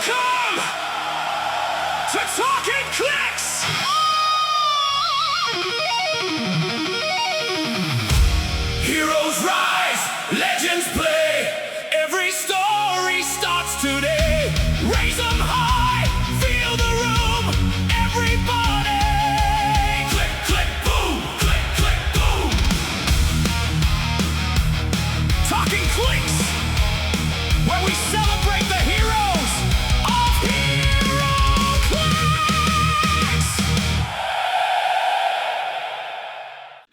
Welcome to Talkn Clix! Heroes rise, legends play. Every story starts today. Raise them high, feel the room. Everybody, click, click, boom, click, click, boom. Talkn Clix, where we celebrate the heroes of Heroclix.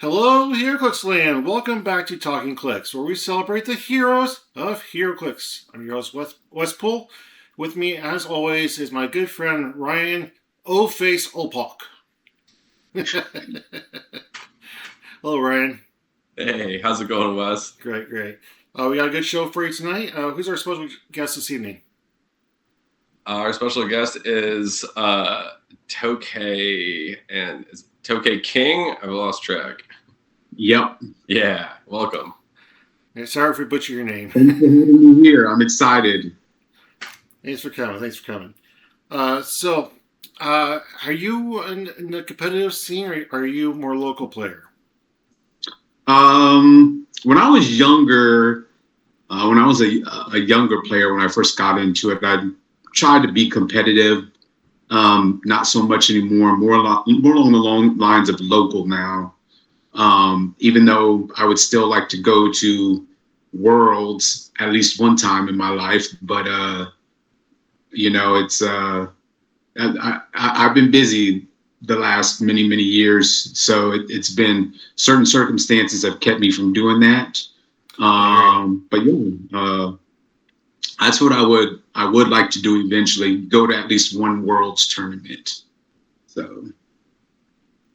Hello, Heroclix land. Welcome back to Talkn Clix, where we celebrate the heroes of Heroclix. I'm your host, Wespool. With me, as always, is my good friend Ryan O-Face Olpok. Hello, Ryan. Hey, how's it going, Wes? Great, great. We got a good show for you tonight. Who's our special guest this evening? Our special guest is Tokay, and is Tokay King? I've lost track. Yep. Yeah, welcome. Hey, sorry if we butcher your name. Thanks for having me here. I'm excited. Thanks for coming. So, are you in the competitive scene, or are you more local player? When I was younger, when I was a younger player, when I first got into it, I tried to be competitive. Not so much anymore. More along the lines of local now. Even though I would still like to go to Worlds at least one time in my life, but it's I've been busy the last many years, so it's been certain circumstances have kept me from doing that. But yeah, that's what I would like to do eventually. Go to at least one Worlds tournament. So.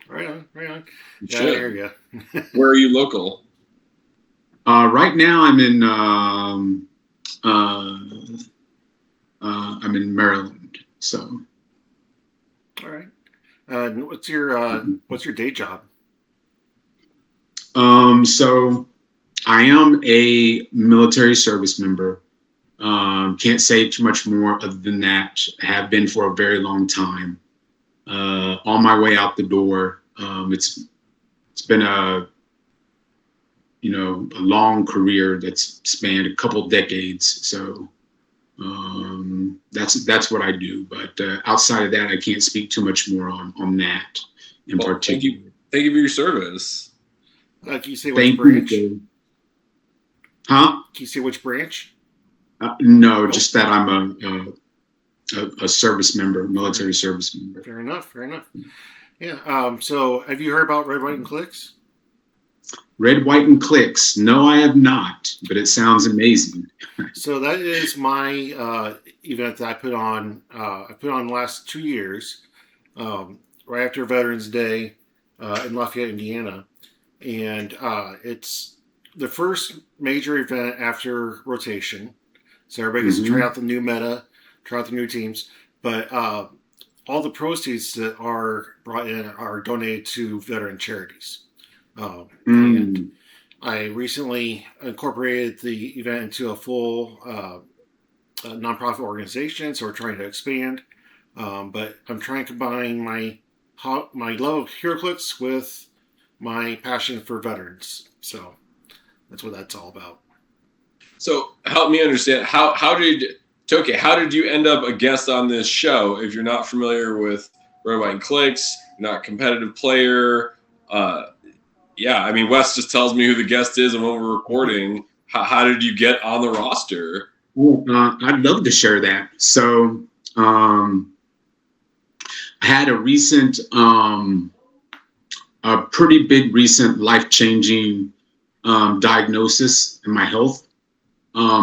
Right on. You Yeah, should. I hear ya. Where are you local? Right now I'm in Maryland. So. All right. What's your day job? So I am a military service member. Can't say too much more other than that. I have been for a very long time. On my way out the door. It's been a long career that's spanned a couple decades. So that's what I do. But outside of that, I can't speak too much more on that in particular. Thank you for your service. Can you say which branch? Huh? Can you say which branch? No, just that I'm a service member, military service member. Fair enough. Yeah. So have you heard about Red, White, and Clix? Red, White, and Clix. No, I have not, but it sounds amazing. So that is my event that I put on. I put on the last 2 years, right after Veterans Day in Lafayette, Indiana, and it's the first major event after rotation. So everybody gets to try out the new meta, try out the new teams, but all the proceeds that are brought in are donated to veteran charities. And I recently incorporated the event into a full nonprofit organization, so we're trying to expand. But I'm trying to combine my love of Heroclix with my passion for veterans. So that's what that's all about. So help me understand, how did you end up a guest on this show? If you're not familiar with Red, White, and Clix, you're not a competitive player. Yeah, I mean, Wes just tells me who the guest is and when we're recording. How did you get on the roster? Well, I'd love to share that. So I had a pretty big recent life-changing diagnosis in my health.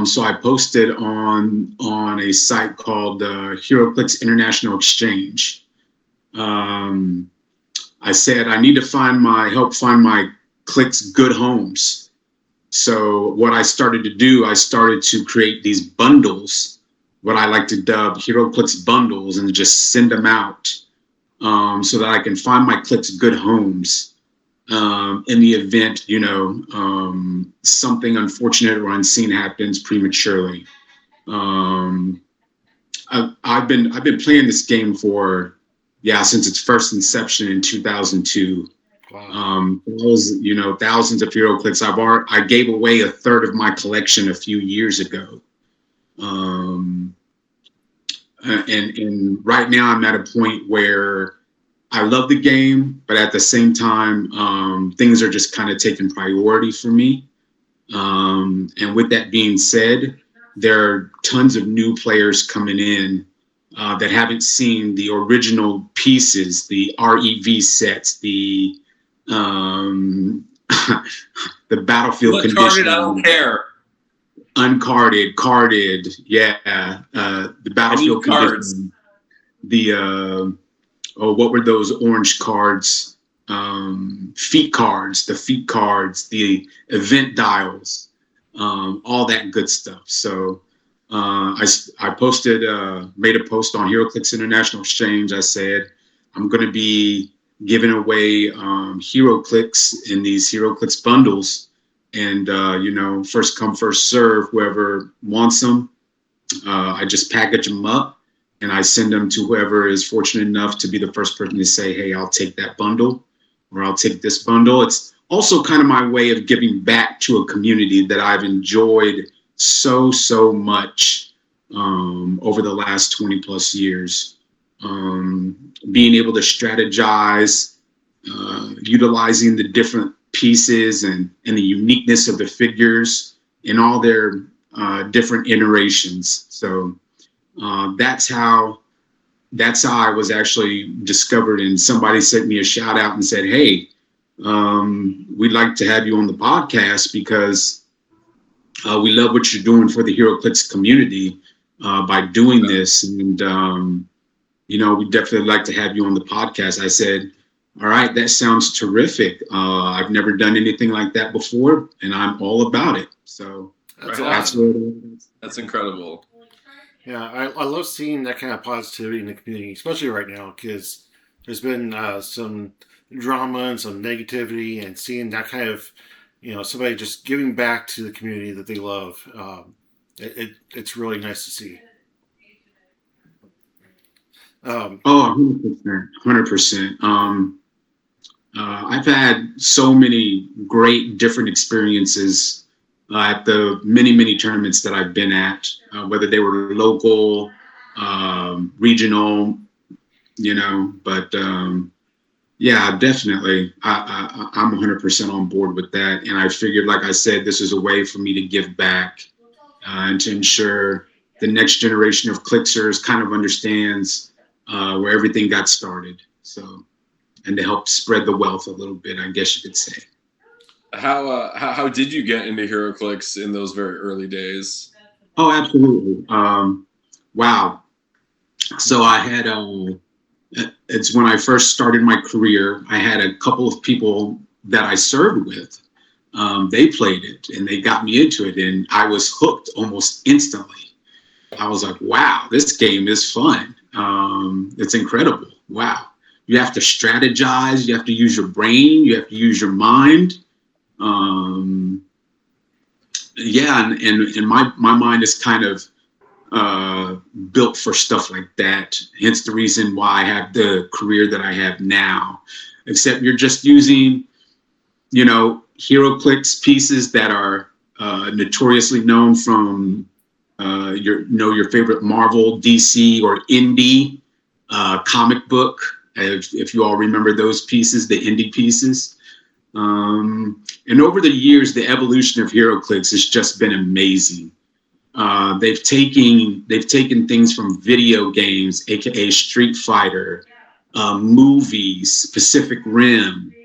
So I posted on a site called Heroclix International Exchange. I said I need to help find my Clix good homes. So what I started to do, I started to create these bundles, what I like to dub Heroclix bundles, and just send them out so that I can find my Clix good homes. In the event, something unfortunate or unseen happens prematurely. I've been playing this game for since its first inception in 2002. Wow. It was thousands of Heroclix. I gave away a third of my collection a few years ago. And right now I'm at a point where I love the game, but at the same time, things are just kind of taking priority for me. And with that being said, there are tons of new players coming in that haven't seen the original pieces, the REV sets, the the battlefield condition. I don't care. Uncarded, carded, the battlefield cards. condition. The what were those orange cards? Feat cards, the event dials, all that good stuff. So I posted, made a post on Heroclix International Exchange. I said I'm going to be giving away Heroclix in these Heroclix bundles. And, first come, first serve, whoever wants them. I just package them up and I send them to whoever is fortunate enough to be the first person to say, hey, I'll take that bundle or I'll take this bundle. It's also kind of my way of giving back to a community that I've enjoyed so much over the last 20 plus years. Being able to strategize, utilizing the different pieces and the uniqueness of the figures in all their different iterations. So that's how I was actually discovered. And somebody sent me a shout out and said, hey, we'd like to have you on the podcast because we love what you're doing for the Heroclix community by doing this. And, we'd definitely like to have you on the podcast. I said, all right, that sounds terrific. I've never done anything like that before, and I'm all about it. So That's that's awesome. what it is. That's incredible. Yeah, I love seeing that kind of positivity in the community, especially right now, because there's been some drama and some negativity, and seeing that kind of, somebody just giving back to the community that they love. It's really nice to see. 100%. I've had so many great different experiences at the many tournaments that I've been at, whether they were local, regional, but definitely. I'm 100% on board with that. And I figured, like I said, this is a way for me to give back and to ensure the next generation of Clixers kind of understands where everything got started. So, and to help spread the wealth a little bit, I guess you could say. How did you get into Heroclix in those very early days? Oh, absolutely. Wow. So I had, it's when I first started my career, I had a couple of people that I served with. They played it and they got me into it, and I was hooked almost instantly. I was like, wow, this game is fun. It's incredible. Wow. You have to strategize. You have to use your brain. You have to use your mind. And my mind is kind of built for stuff like that. Hence the reason why I have the career that I have now. Except you're just using, Heroclix pieces that are notoriously known from your favorite Marvel, DC, or indie comic book. If you all remember those pieces, the indie pieces. And over the years, the evolution of Heroclix has just been amazing. They've taken things from video games, aka Street Fighter, movies, Pacific Rim,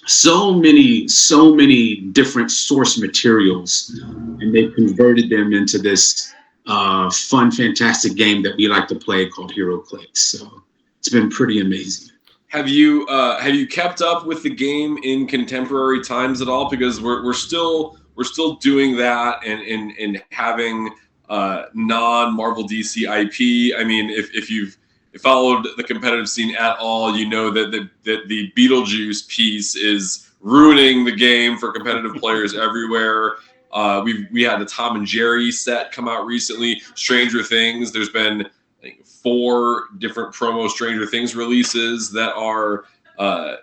so many different source materials, and they've converted them into this fun, fantastic game that we like to play called Heroclix. So it's been pretty amazing. Have you kept up with the game in contemporary times at all? Because we're still doing that and having non-Marvel DC IP. I mean, if you've followed the competitive scene at all, you know that the Beetlejuice piece is ruining the game for competitive players everywhere. We had the Tom and Jerry set come out recently. Stranger Things. There's been, I think, 4 different promo Stranger Things releases that are to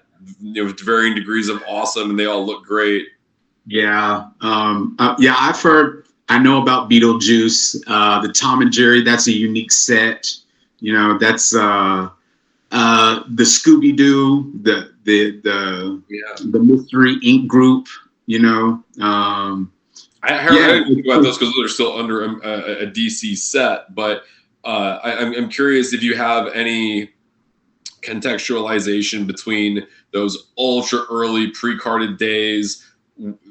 varying degrees of awesome, and they all look great. Yeah. I've heard. I know about Beetlejuice. The Tom and Jerry. That's a unique set. That's the Scooby Doo. The Mystery Inc. group. I didn't think about those because those are still under a DC set, but I'm curious if you have any contextualization between those ultra early pre-carded days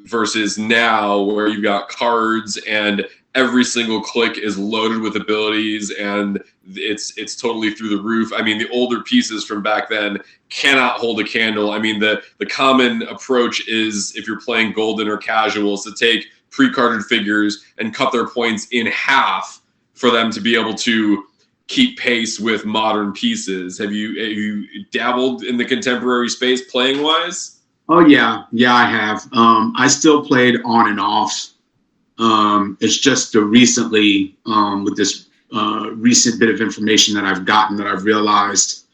versus now, where you've got cards and every single click is loaded with abilities and it's totally through the roof. I mean, the older pieces from back then cannot hold a candle. I mean, the common approach is, if you're playing Golden or Casuals, to take pre-carded figures and cut their points in half for them to be able to keep pace with modern pieces. Have you dabbled in the contemporary space playing wise? Oh yeah, I have. I still played on and off. It's just recently, with this recent bit of information that I've gotten, that I've realized,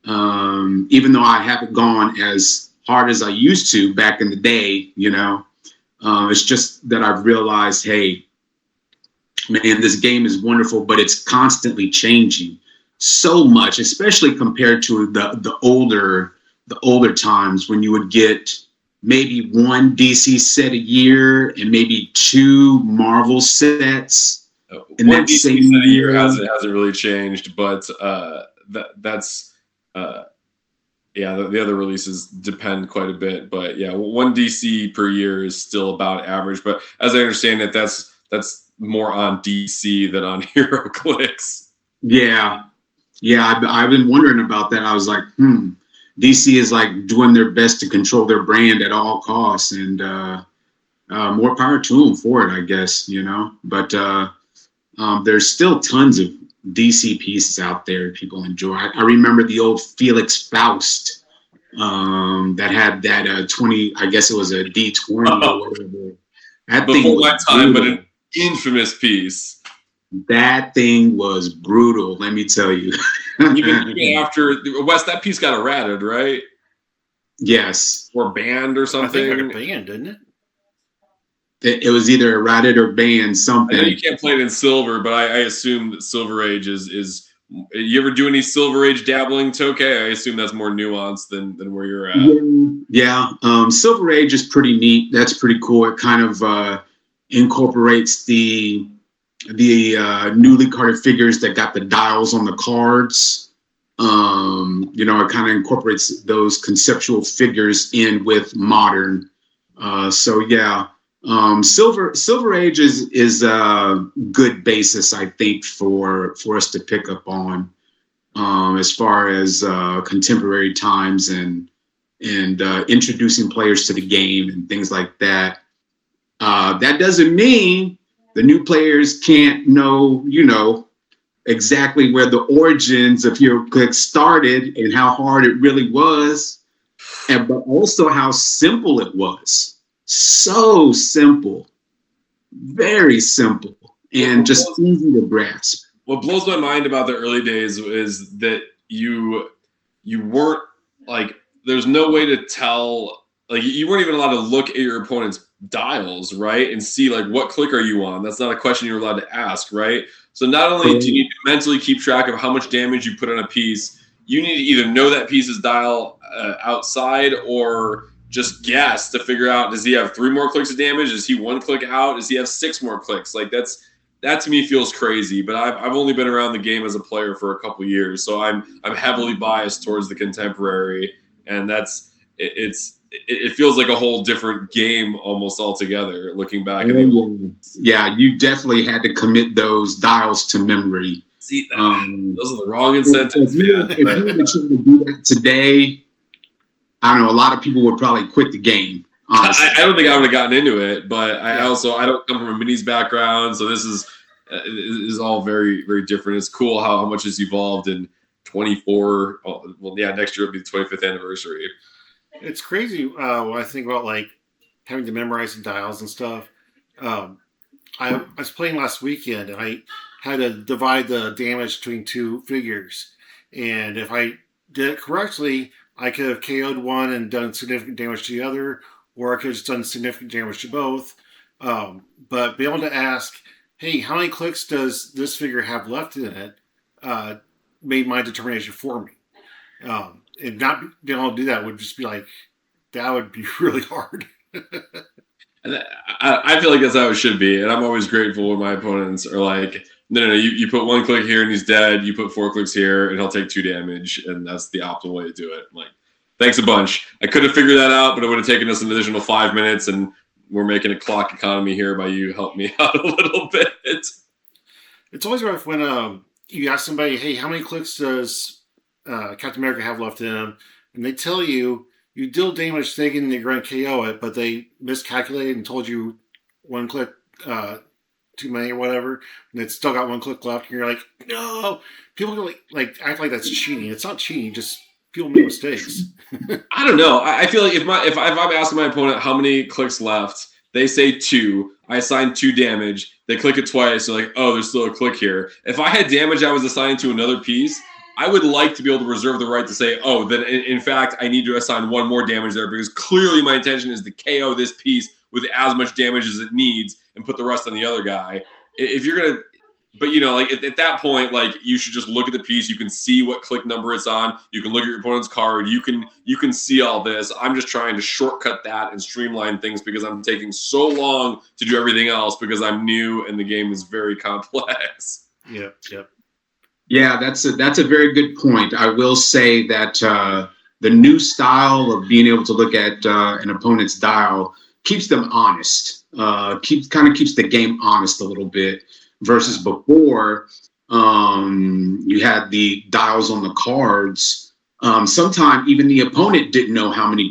even though I haven't gone as hard as I used to back in the day, it's just that I've realized, hey, man, this game is wonderful, but it's constantly changing so much, especially compared to the older times when you would get maybe 1 DC set a year and maybe 2 Marvel sets. In that DC same set a year hasn't really changed, but that's the other releases depend quite a bit. But yeah, 1 DC per year is still about average. But as I understand it, that's more on DC than on Heroclix. Yeah, I've been wondering about that. I was like, DC is like doing their best to control their brand at all costs, and more power to them for it, I guess, But there's still tons of DC pieces out there people enjoy. I remember the old Felix Faust that had that 20, I guess it was a D20 or whatever. That before thing my time, but an infamous piece. That thing was brutal, let me tell you. even after Wes, that piece got errated, right? Yes. Or banned or something. I think it got banned, didn't it? It was either errated or banned, something. I know you can't play it in silver, but I assume that Silver Age is. You ever do any Silver Age dabbling, Tokay? I assume that's more nuanced than where you're at. Yeah. Silver Age is pretty neat. That's pretty cool. It kind of incorporates the newly carded figures that got the dials on the cards. It kind of incorporates those conceptual figures in with modern. Silver Age is a good basis, I think, for us to pick up on, as far as contemporary times and introducing players to the game and things like that. That doesn't mean the new players can't know, exactly where the origins of Heroclix started and how hard it really was, but also how simple it was. So simple, very simple, and just easy to grasp. What blows my mind about the early days is that you weren't like, there's no way to tell, like, you weren't even allowed to look at your opponent's dials, right, and see like what click are you on. That's not a question you're allowed to ask, right? So not only do you need to mentally keep track of how much damage you put on a piece, you need to either know that piece's dial outside or just guess to figure out, does he have 3 more clicks of damage? Is he 1 click out? Does he have 6 more clicks? Like that to me feels crazy. But I've only been around the game as a player for a couple years, so I'm heavily biased towards the contemporary, and it feels like a whole different game almost altogether. Looking back, yeah, you definitely had to commit those dials to memory. See, those are the wrong incentives. If you were trying to do that today, I don't know, a lot of people would probably quit the game. Honestly. I don't think I would have gotten into it, but I don't come from a minis background, so this is all very, very different. It's cool how much has evolved in 24. Well, yeah, next year will be the 25th anniversary. It's crazy when I think about like having to memorize the dials and stuff. I was playing last weekend, and I had to divide the damage between two figures. And if I did it correctly, I could have KO'd one and done significant damage to the other, or I could have just done significant damage to both. But be able to ask, hey, how many clicks does this figure have left in it, made my determination for me. And not being able to do that would just be like, that would be really hard. And I feel like that's how it should be, and I'm always grateful when my opponents are like, no, you put 1 click here and he's dead. You put 4 clicks here and he'll take 2 damage, and that's the optimal way to do it. I'm like, thanks a bunch. I could have figured that out, but it would have taken us an additional 5 minutes, and we're making a clock economy here by you help me out a little bit. It's always rough when you ask somebody, hey, how many clicks does Captain America have left in him? And they tell you, you deal damage thinking they're going to KO it, but they miscalculated and told you 1 click too many or whatever, and it's still got 1 click left, and you're like, no. People go like act like that's cheating. It's not cheating, just people make mistakes. I don't know. I feel like if I'm asking my opponent how many clicks left, they say 2. I assign 2 damage. They click it twice. They're like, oh, there's still a click here. If I had damage I was assigning to another piece, I would like to be able to reserve the right to say, oh, then in fact, I need to assign 1 more damage there, because clearly my intention is to KO this piece with as much damage as it needs and put the rest on the other guy. If you're going to, but like at that point, like, you should just look at the piece. You can see what click number it's on. You can look at your opponent's card. You can see all this. I'm just trying to shortcut that and streamline things because I'm taking so long to do everything else because I'm new and the game is very complex. Yep. Yeah, that's a very good point. I will say that the new style of being able to look at an opponent's dial keeps them honest. Keeps the game honest a little bit versus before you had the dials on the cards. Sometimes even the opponent didn't know how many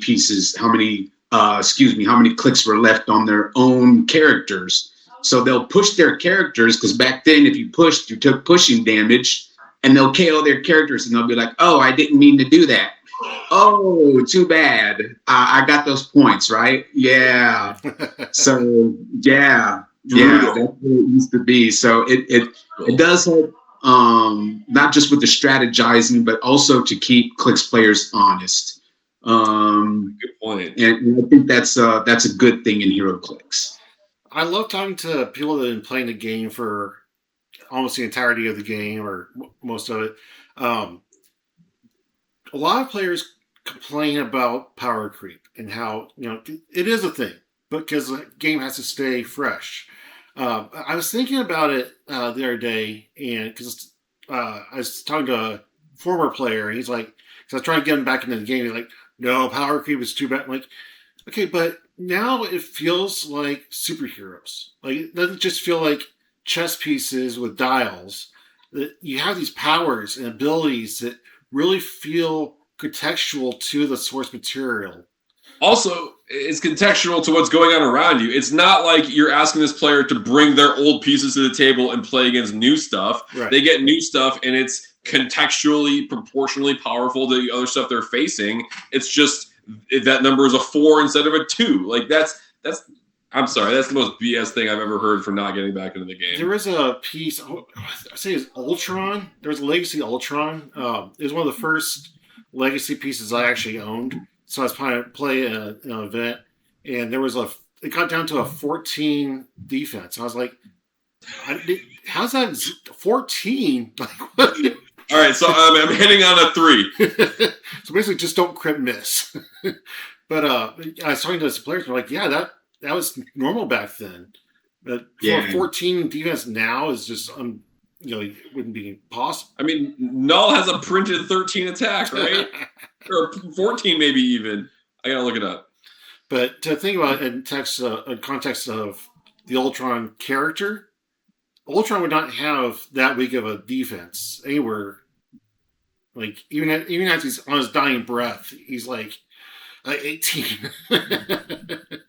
clicks were left on their own characters. So they'll push their characters, because back then if you pushed, you took pushing damage, and they'll KO their characters and they'll be like, oh, I didn't mean to do that. Oh, too bad. I got those points, right? Yeah. So yeah, that's what it used to be. So it does help, not just with the strategizing, but also to keep Clix players honest. Good point. And I think that's a good thing in Heroclix. I love talking to people that have been playing the game for almost the entirety of the game, or most of it. A lot of players complain about power creep and how, it is a thing, because the game has to stay fresh. I was thinking about it the other day, and because I was talking to a former player, and he's like, because I was trying to get him back into the game, he's like, no, power creep is too bad. I'm like, okay, but now it feels like superheroes. Like, it doesn't just feel like chess pieces with dials. That you have these powers and abilities that really feel contextual to the source material. Also, it's contextual to what's going on around you. It's not like you're asking this player to bring their old pieces to the table and play against new stuff. Right. They get new stuff, and it's contextually, proportionally powerful to the other stuff they're facing. It's just that number is a 4 instead of a 2. Like, that's. I'm sorry, that's the most BS thing I've ever heard for not getting back into the game. There was a piece, I say it's Ultron. There was a Legacy Ultron. It was one of the first Legacy pieces I actually owned. So I was playing an event, and it got down to a 14 defense. And I was like, how's that 14? Like, what? All right, so I'm hitting on a 3. So basically, just don't crit miss. But I was talking to some players, and they're like, yeah, that was normal back then. But 14 defense now is just, it wouldn't be possible. I mean, Null has a printed 13 attack, right? Or 14 maybe even. I gotta look it up. But to think about it in context of the Ultron character, Ultron would not have that weak of a defense anywhere. Like, even as he's on his dying breath, he's like 18.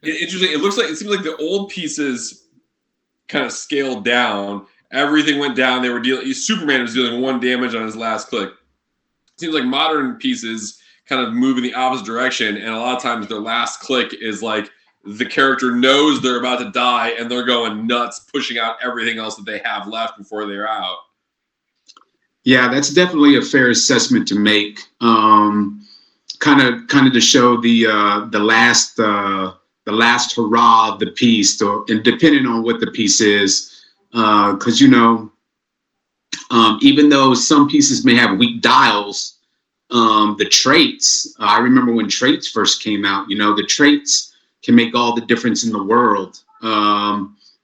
Interesting. It seems like the old pieces kind of scaled down. Everything went down. They were Superman was dealing 1 damage on his last click. It seems like modern pieces kind of move in the opposite direction, and a lot of times their last click is like the character knows they're about to die and they're going nuts, pushing out everything else that they have left before they're out. Yeah, that's definitely a fair assessment to make. Kind of to show the last hurrah of the piece, and depending on what the piece is, because even though some pieces may have weak dials, the traits. I remember when traits first came out. The traits can make all the difference in the world.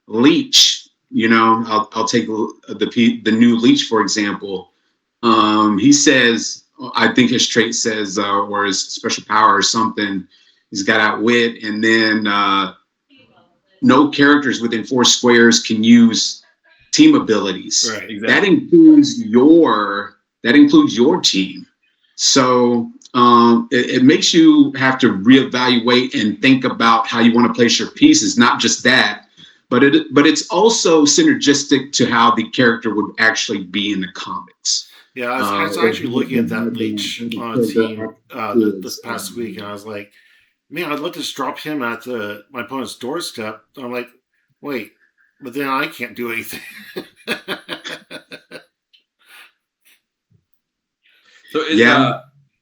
Leech. I'll take the new Leech for example. He says, I think his trait says, or his special power or something, he's got outwit, and then no characters within 4 squares can use team abilities. Right, exactly. That includes your team. So it makes you have to reevaluate and think about how you want to place your pieces. Not just that, but it's also synergistic to how the character would actually be in the comics. Yeah, I was actually looking at that Leech on a team this past week, and I was like, man, I'd love to just drop him at my opponent's doorstep. I'm like, wait, but then I can't do anything. So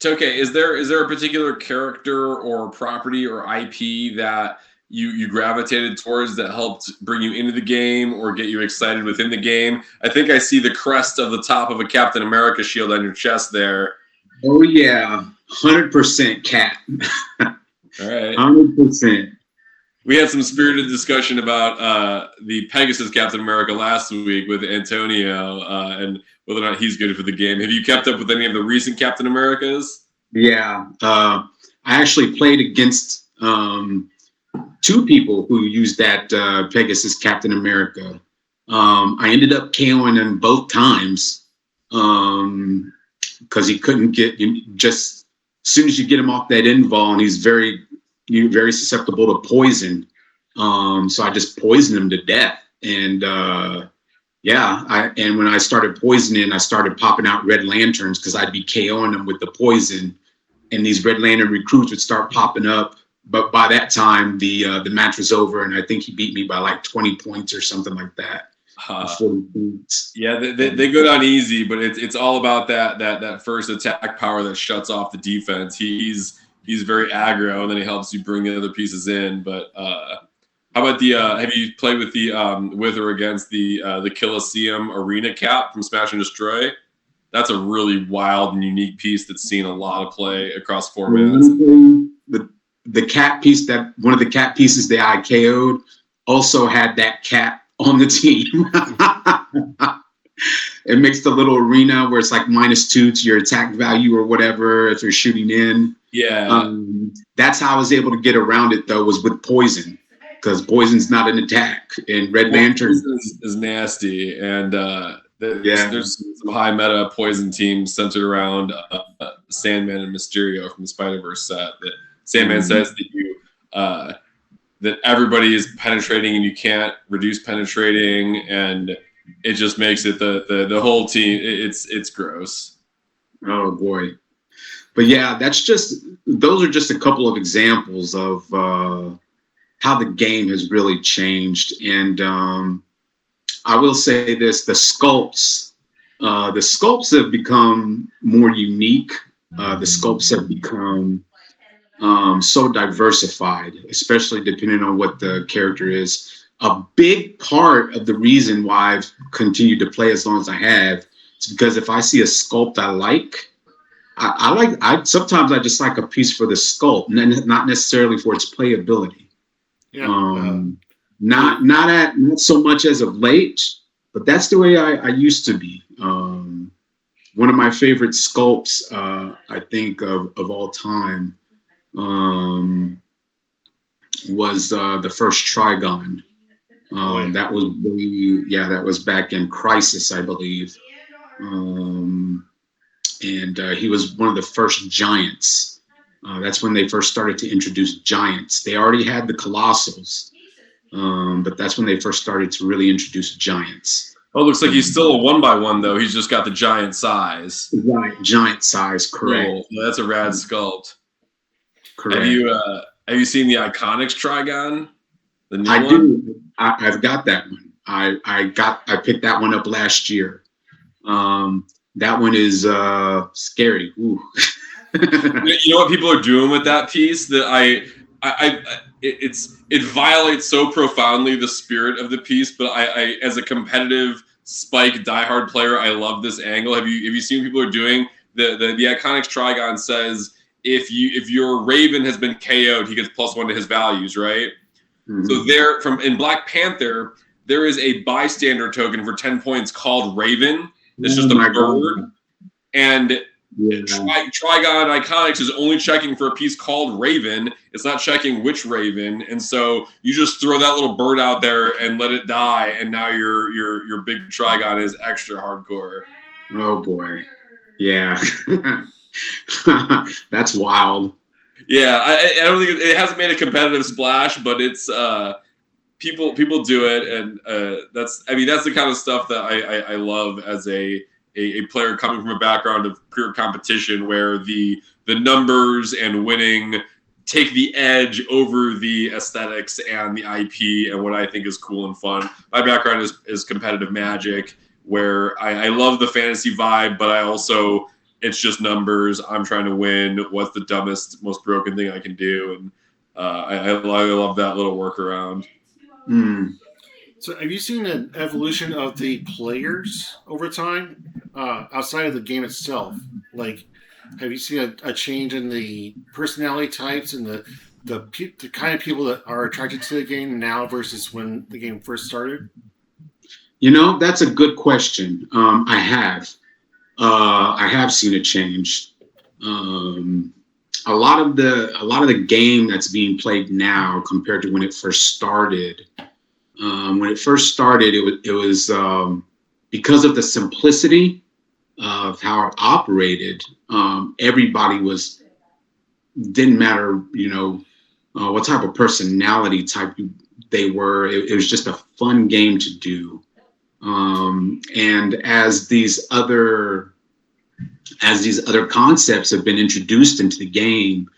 Tokay, is there a particular character or property or IP that you gravitated towards that helped bring you into the game or get you excited within the game? I think I see the crest of the top of a Captain America shield on your chest there. Oh yeah, 100% Cap. All right, 100%. We had some spirited discussion about the Pegasus Captain America last week with Antonio and whether or not he's good for the game. Have you kept up with any of the recent Captain Americas? Yeah, I actually played against 2 people who used that Pegasus Captain America. I ended up KOing him both times because he couldn't get, just as soon as you get him off that invul, and he's very susceptible to poison. So I just poisoned him to death. And and when I started poisoning, I started popping out red lanterns because I'd be KOing them with the poison, and these red lantern recruits would start popping up. But by that time, the match was over, and I think he beat me by like 20 points or something like that. 40 points. Yeah, they go down easy, but it's all about that first attack power that shuts off the defense. He's very aggro, and then he helps you bring the other pieces in. But how about have you played with with or against the Colosseum Arena Cap from Smash and Destroy? That's a really wild and unique piece that's seen a lot of play across formats. The cat piece, that one of the cat pieces that I KO'd also had that cat on the team. It makes the little arena where it's like -2 to your attack value or whatever if you're shooting in. Yeah. That's how I was able to get around it though, was with poison, because poison's not an attack. And Red Lantern is nasty, and there's some high meta poison teams centered around Sandman and Mysterio from the Spider-Verse set. That Sandman says that you that everybody is penetrating and you can't reduce penetrating, and it just makes it the whole team. It's gross. Oh boy. But yeah, those are just a couple of examples of how the game has really changed. And I will say this: the sculpts have become more unique. The sculpts have become so diversified, especially depending on what the character is. A big part of the reason why I've continued to play as long as I have is because if I see a sculpt I like, sometimes I just like a piece for the sculpt, not necessarily for its playability. Yeah. Not so much as of late, but that's the way I used to be. One of my favorite sculpts, I think of all time, was the first Trigon. That was back in Crisis, I believe. And he was one of the first giants. That's when they first started to introduce giants. They already had the Colossals, but that's when they first started to really introduce giants. Oh, looks like he's still a 1x1 though. He's just got the giant size. Right, giant size, correct. Cool. That's a rad sculpt. Correct. Have you seen the Iconics Trigon? The new I one? do. I've got that one. I picked that one up last year. That one is scary. Ooh. You know what people are doing with that piece? That it violates so profoundly the spirit of the piece. But I as a competitive Spike diehard player, I love this angle. Have you seen what people are doing? The Iconics Trigon says if your Raven has been KO'd, he gets +1 to his values, right? Mm-hmm. So there, in Black Panther, there is a bystander token for 10 points called Raven. It's just a bird. God. And Trigon Iconics is only checking for a piece called Raven. It's not checking which Raven. And so you just throw that little bird out there and let it die. And now your big Trigon is extra hardcore. Oh, boy. Yeah. That's wild. Yeah, I don't think it hasn't made a competitive splash, but it's people do it, and that's the kind of stuff that I love as a player coming from a background of pure competition, where the numbers and winning take the edge over the aesthetics and the IP and what I think is cool and fun. My background is competitive Magic, where I love the fantasy vibe, but I also, it's just numbers. I'm trying to win. What's the dumbest, most broken thing I can do? And I love that little workaround. Mm. So have you seen an evolution of the players over time outside of the game itself? Like, have you seen a change in the personality types and the kind of people that are attracted to the game now versus when the game first started? You know, that's a good question. I have seen a change. A lot of the game that's being played now compared to when it first started. When it first started, it was because of the simplicity of how it operated. Everybody didn't matter, what type of personality type they were. It was just a fun game to do. And as these other concepts have been introduced into the game,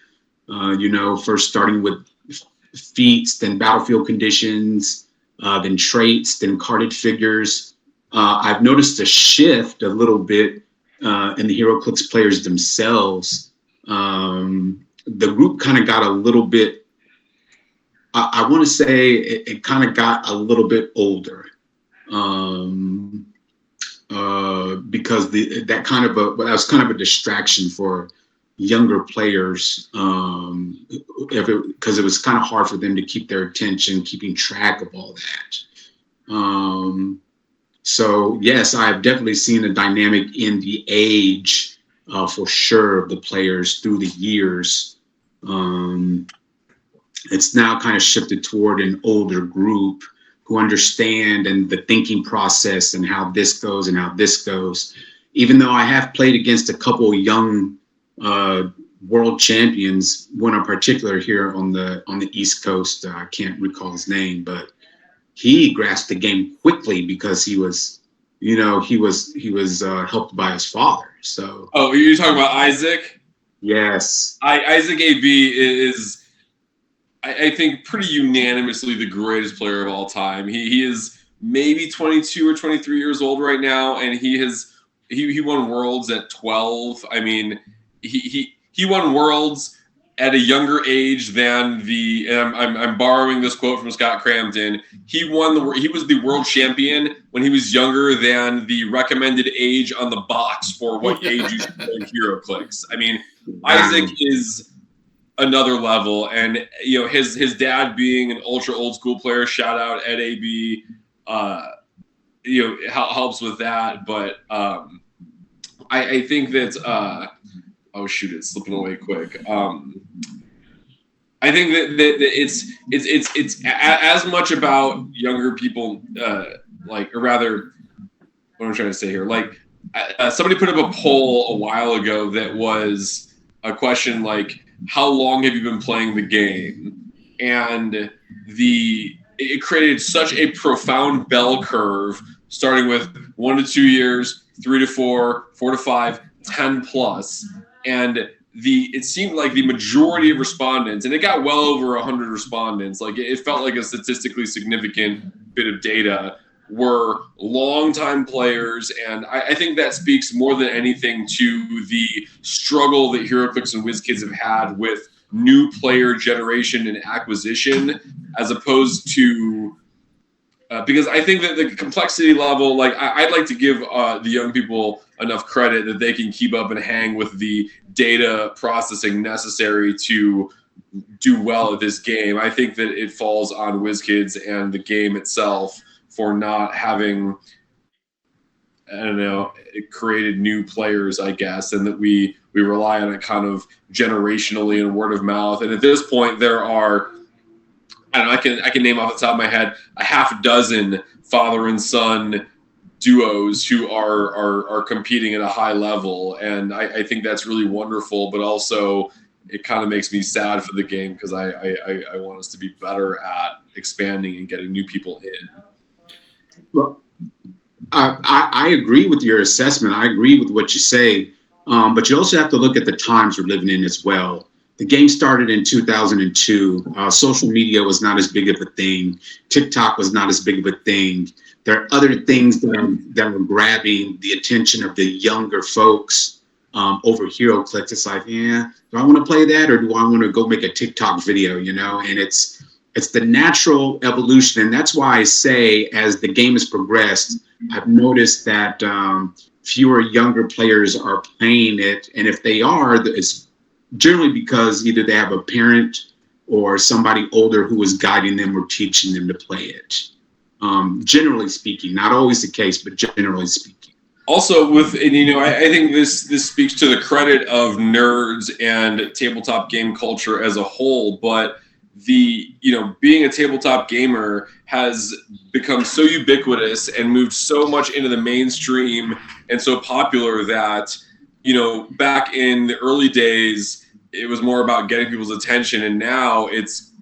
first starting with feats, then battlefield conditions, then traits, then carded figures, I've noticed a shift a little bit in the Heroclix players themselves. The group kind of got a little bit, I want to say it kind of got a little bit older. Because that was kind of a distraction for younger players, because it was kind of hard for them to keep their attention, keeping track of all that. So yes, I've definitely seen a dynamic in the age, for sure, of the players through the years. It's now kind of shifted toward an older group who understand and the thinking process and how this goes and how this goes. Even though I have played against a couple of young world champions, one in particular here on the East Coast, I can't recall his name, but he grasped the game quickly because he was helped by his father. So. Oh, you're talking about Isaac? Yes. Isaac AB is, I think, pretty unanimously the greatest player of all time. He is maybe 22 or 23 years old right now, and he won Worlds at 12. I mean, he won Worlds at a younger age than and I'm borrowing this quote from Scott Crampton. He was the world champion when he was younger than the recommended age on the box for what age you should play Heroclix. I mean, Isaac is another level, and his dad being an ultra old school player, shout out Ed AB, helps with that. But I think that oh shoot, it's slipping away quick. I think that it's as much about younger people, or rather, what I'm trying to say here, somebody put up a poll a while ago that was a question like, how long have you been playing the game? And it created such a profound bell curve, starting with 1 to 2 years, 3 to 4, 4 to 5, 10 plus. And it seemed like the majority of respondents, and it got well over 100 respondents, like it felt like a statistically significant bit of data, were longtime players. And I think that speaks more than anything to the struggle that Heroclix and Wizkids have had with new player generation and acquisition, as opposed to because I think that the complexity level, like I'd like to give the young people enough credit that they can keep up and hang with the data processing necessary to do well at this game. I think that it falls on Wizkids and the game itself for not having, I don't know, created new players, I guess, and that we rely on it kind of generationally and word of mouth. And at this point, there are, I don't know, I can name off the top of my head a half dozen father and son duos who are competing at a high level, and I think that's really wonderful. But also, it kind of makes me sad for the game because I want us to be better at expanding and getting new people in. Well, I agree with your assessment. I agree with what you say, but you also have to look at the times we're living in as well. The game started in 2002. Social media was not as big of a thing. TikTok was not as big of a thing. There are other things that are grabbing the attention of the younger folks over Heroclix. It's like, yeah, do I want to play that, or do I want to go make a TikTok video? You know, and it's the natural evolution, and that's why I say, as the game has progressed, I've noticed that fewer younger players are playing it, and if they are, it's generally because either they have a parent or somebody older who is guiding them or teaching them to play it. Generally speaking, not always the case, but generally speaking. Also, I think this speaks to the credit of nerds and tabletop game culture as a whole, but being a tabletop gamer has become so ubiquitous and moved so much into the mainstream and so popular that, back in the early days, it was more about getting people's attention, and now it's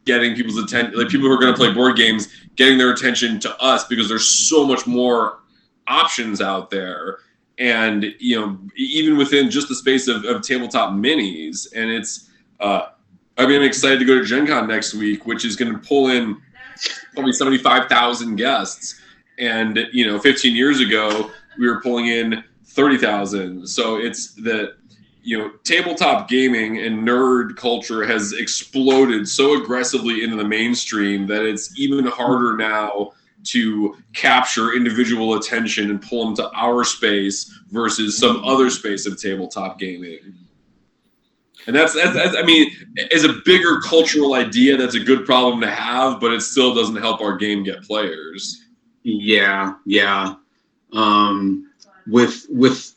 getting people's attention, like people who are going to play board games, getting their attention to us because there's so much more options out there, and even within just the space of tabletop minis, and it's I'm excited to go to Gen Con next week, which is going to pull in probably 75,000 guests, and 15 years ago we were pulling in 30,000. So it's that tabletop gaming and nerd culture has exploded so aggressively into the mainstream that it's even harder now to capture individual attention and pull them to our space versus some other space of tabletop gaming. And that's as a bigger cultural idea, that's a good problem to have, but it still doesn't help our game get players. Yeah. With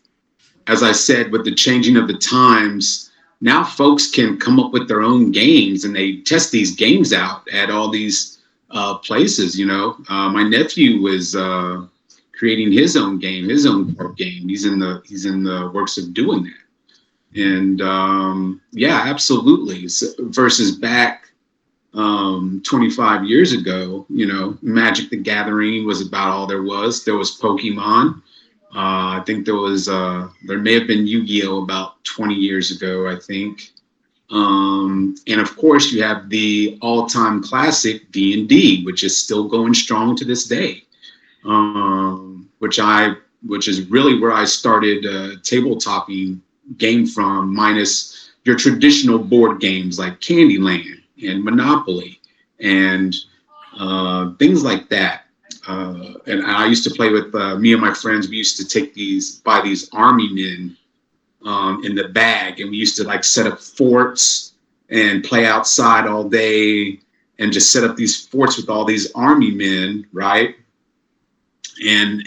as I said, with the changing of the times, now folks can come up with their own games, and they test these games out at all these places. My nephew was creating his own game, his own board game. He's in the works of doing that. And absolutely. Versus back 25 years ago, Magic the Gathering was about all there was. There was Pokemon. I think there may have been Yu-Gi-Oh! About 20 years ago, I think. And of course, you have the all-time classic D&D, which is still going strong to this day, which is really where I started tabletopping game from, minus your traditional board games like Candyland and Monopoly and things like that. And I used to play with me and my friends. We used to buy these army men in the bag, and we used to set up forts and play outside all day and just set up these forts with all these army men, right? And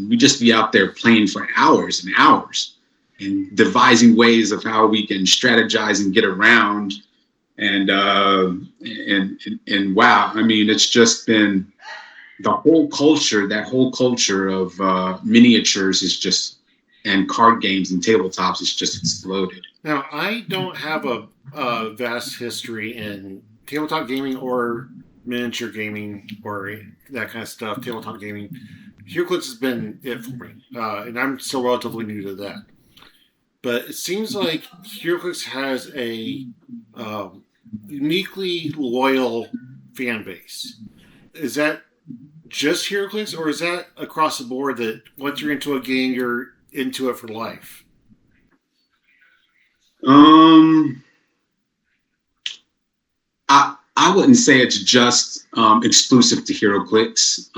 we just be out there playing for hours and hours and devising ways of how we can strategize and get around. And wow, it's just been the whole culture, that whole culture of miniatures and card games and tabletops has just exploded. Now, I don't have a vast history in tabletop gaming or miniature gaming or that kind of stuff, tabletop gaming. Heroclix has been it for me, and I'm still relatively new to that. but it seems like Heroclix has a uniquely loyal fan base. Is that just Heroclix, or is that across the board that once you're into a game, you're into it for life? Um, I wouldn't say it's just exclusive to HeroClix.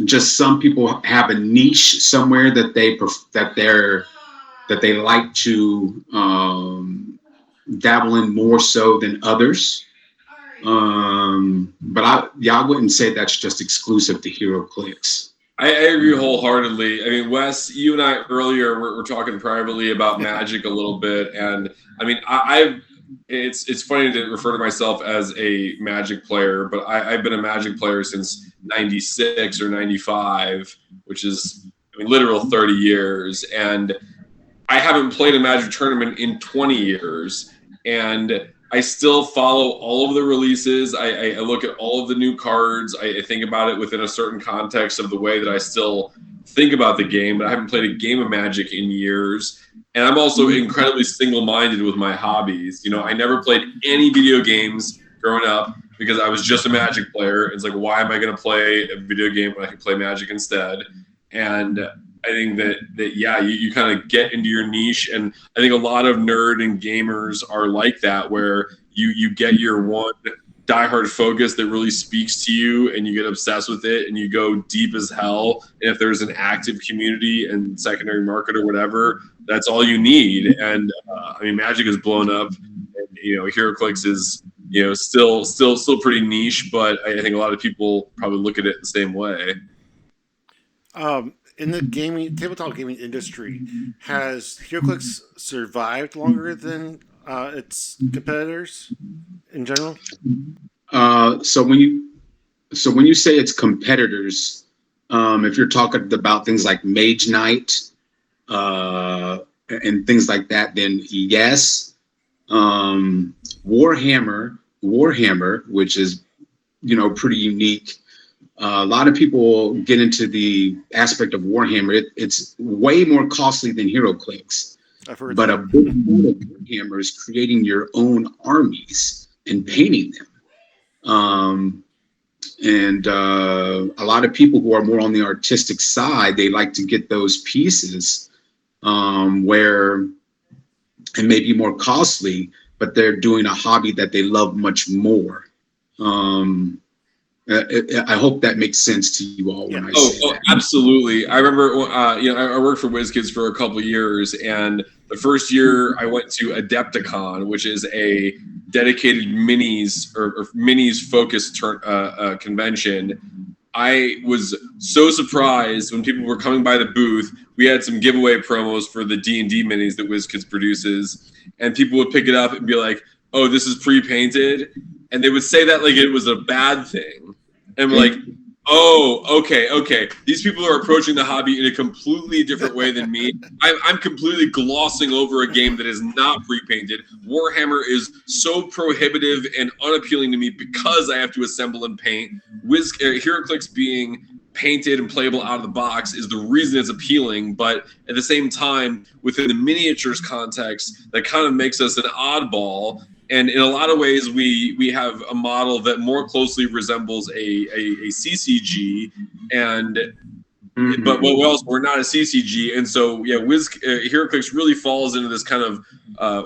Just some people have a niche somewhere that they like to dabble in more so than others. But I wouldn't say that's just exclusive to HeroClix. I agree wholeheartedly. I mean, Wes, you and I earlier were talking privately about Magic a little bit, and I mean, it's funny to refer to myself as a Magic player, but I've been a Magic player since '96 or '95, which is, I mean, literal 30 years, and I haven't played a Magic tournament in 20 years, and I still follow all of the releases. I look at all of the new cards. I think about it within a certain context of the way that I still think about the game, but I haven't played a game of Magic in years. And I'm also incredibly single-minded with my hobbies. You know, I never played any video games growing up because I was just a Magic player. It's like, why am I going to play a video game when I can play Magic instead? And I think that yeah, you kind of get into your niche, and I think a lot of nerd and gamers are like that, where you get your one diehard focus that really speaks to you, and you get obsessed with it, and you go deep as hell. And if there's an active community and secondary market or whatever, that's all you need. And I mean, Magic has blown up, and you know, HeroClix is, you know, still pretty niche, but I think a lot of people probably look at it the same way. In the tabletop gaming industry, has HeroClix survived longer than its competitors in general? So when you say it's competitors, if you're talking about things like Mage Knight and things like that, then yes. Warhammer, which is, you know, pretty unique. A lot of people get into the aspect of Warhammer. It's way more costly than HeroClix. I've heard But that. a big part of Warhammer is creating your own armies and painting them. And a lot of people who are more on the artistic side, they like to get those pieces where it may be more costly, but they're doing a hobby that they love much more. I hope that makes sense to you all when I say that. Absolutely. I remember, you know, I worked for Wizkids for a couple of years, and the first year I went to Adepticon, which is a dedicated minis or minis focused convention. I was so surprised when people were coming by the booth. We had some giveaway promos for the D&D minis that Wizkids produces, and people would pick it up and be like, "Oh, this is pre-painted," and they would say that like it was a bad thing. And we're like, oh, okay. These people are approaching the hobby in a completely different way than me. I'm completely glossing over a game that is not pre-painted. Warhammer is so prohibitive and unappealing to me because I have to assemble and paint. HeroClix being painted and playable out of the box is the reason it's appealing, but at the same time, within the miniatures context, that kind of makes us an oddball. And in a lot of ways, we have a model that more closely resembles a CCG, and but what else? We're not a CCG, and so yeah, HeroClix really falls into this kind of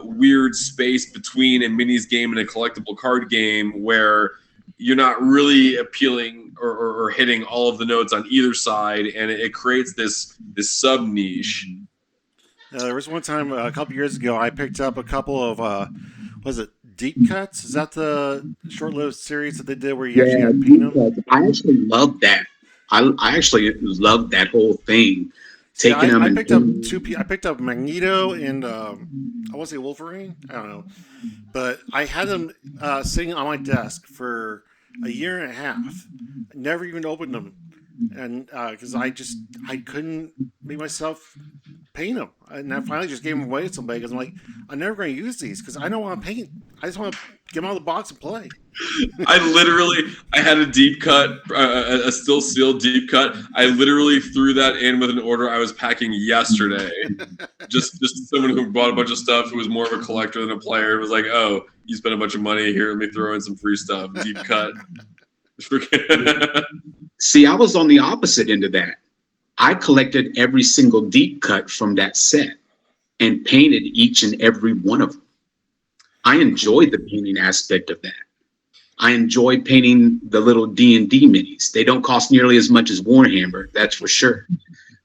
weird space between a minis game and a collectible card game, where you're not really appealing or hitting all of the notes on either side, and it creates this sub niche. There was one time a couple years ago I picked up a couple of was it Deep Cuts? Is that the short-lived series that they did where you actually had to paint them? I actually love that. I actually love that whole thing. Taking them. I picked up I picked up Magneto and I want to say Wolverine. I don't know, but I had them sitting on my desk for a year and a half. Never even opened them, and because I couldn't make myself paint them. And I finally just gave them away to somebody because I'm like, I'm never going to use these because I don't want to paint. I just want to get them out of the box and play. I had a deep cut, a still sealed deep cut. I literally threw that in with an order I was packing yesterday. just someone who bought a bunch of stuff who was more of a collector than a player was like, oh, you spent a bunch of money here. Let me throw in some free stuff. Deep cut. See, I was on the opposite end of that. I collected every single deep cut from that set and painted each and every one of them. I enjoyed the painting aspect of that. I enjoy painting the little D&D minis. They don't cost nearly as much as Warhammer, that's for sure.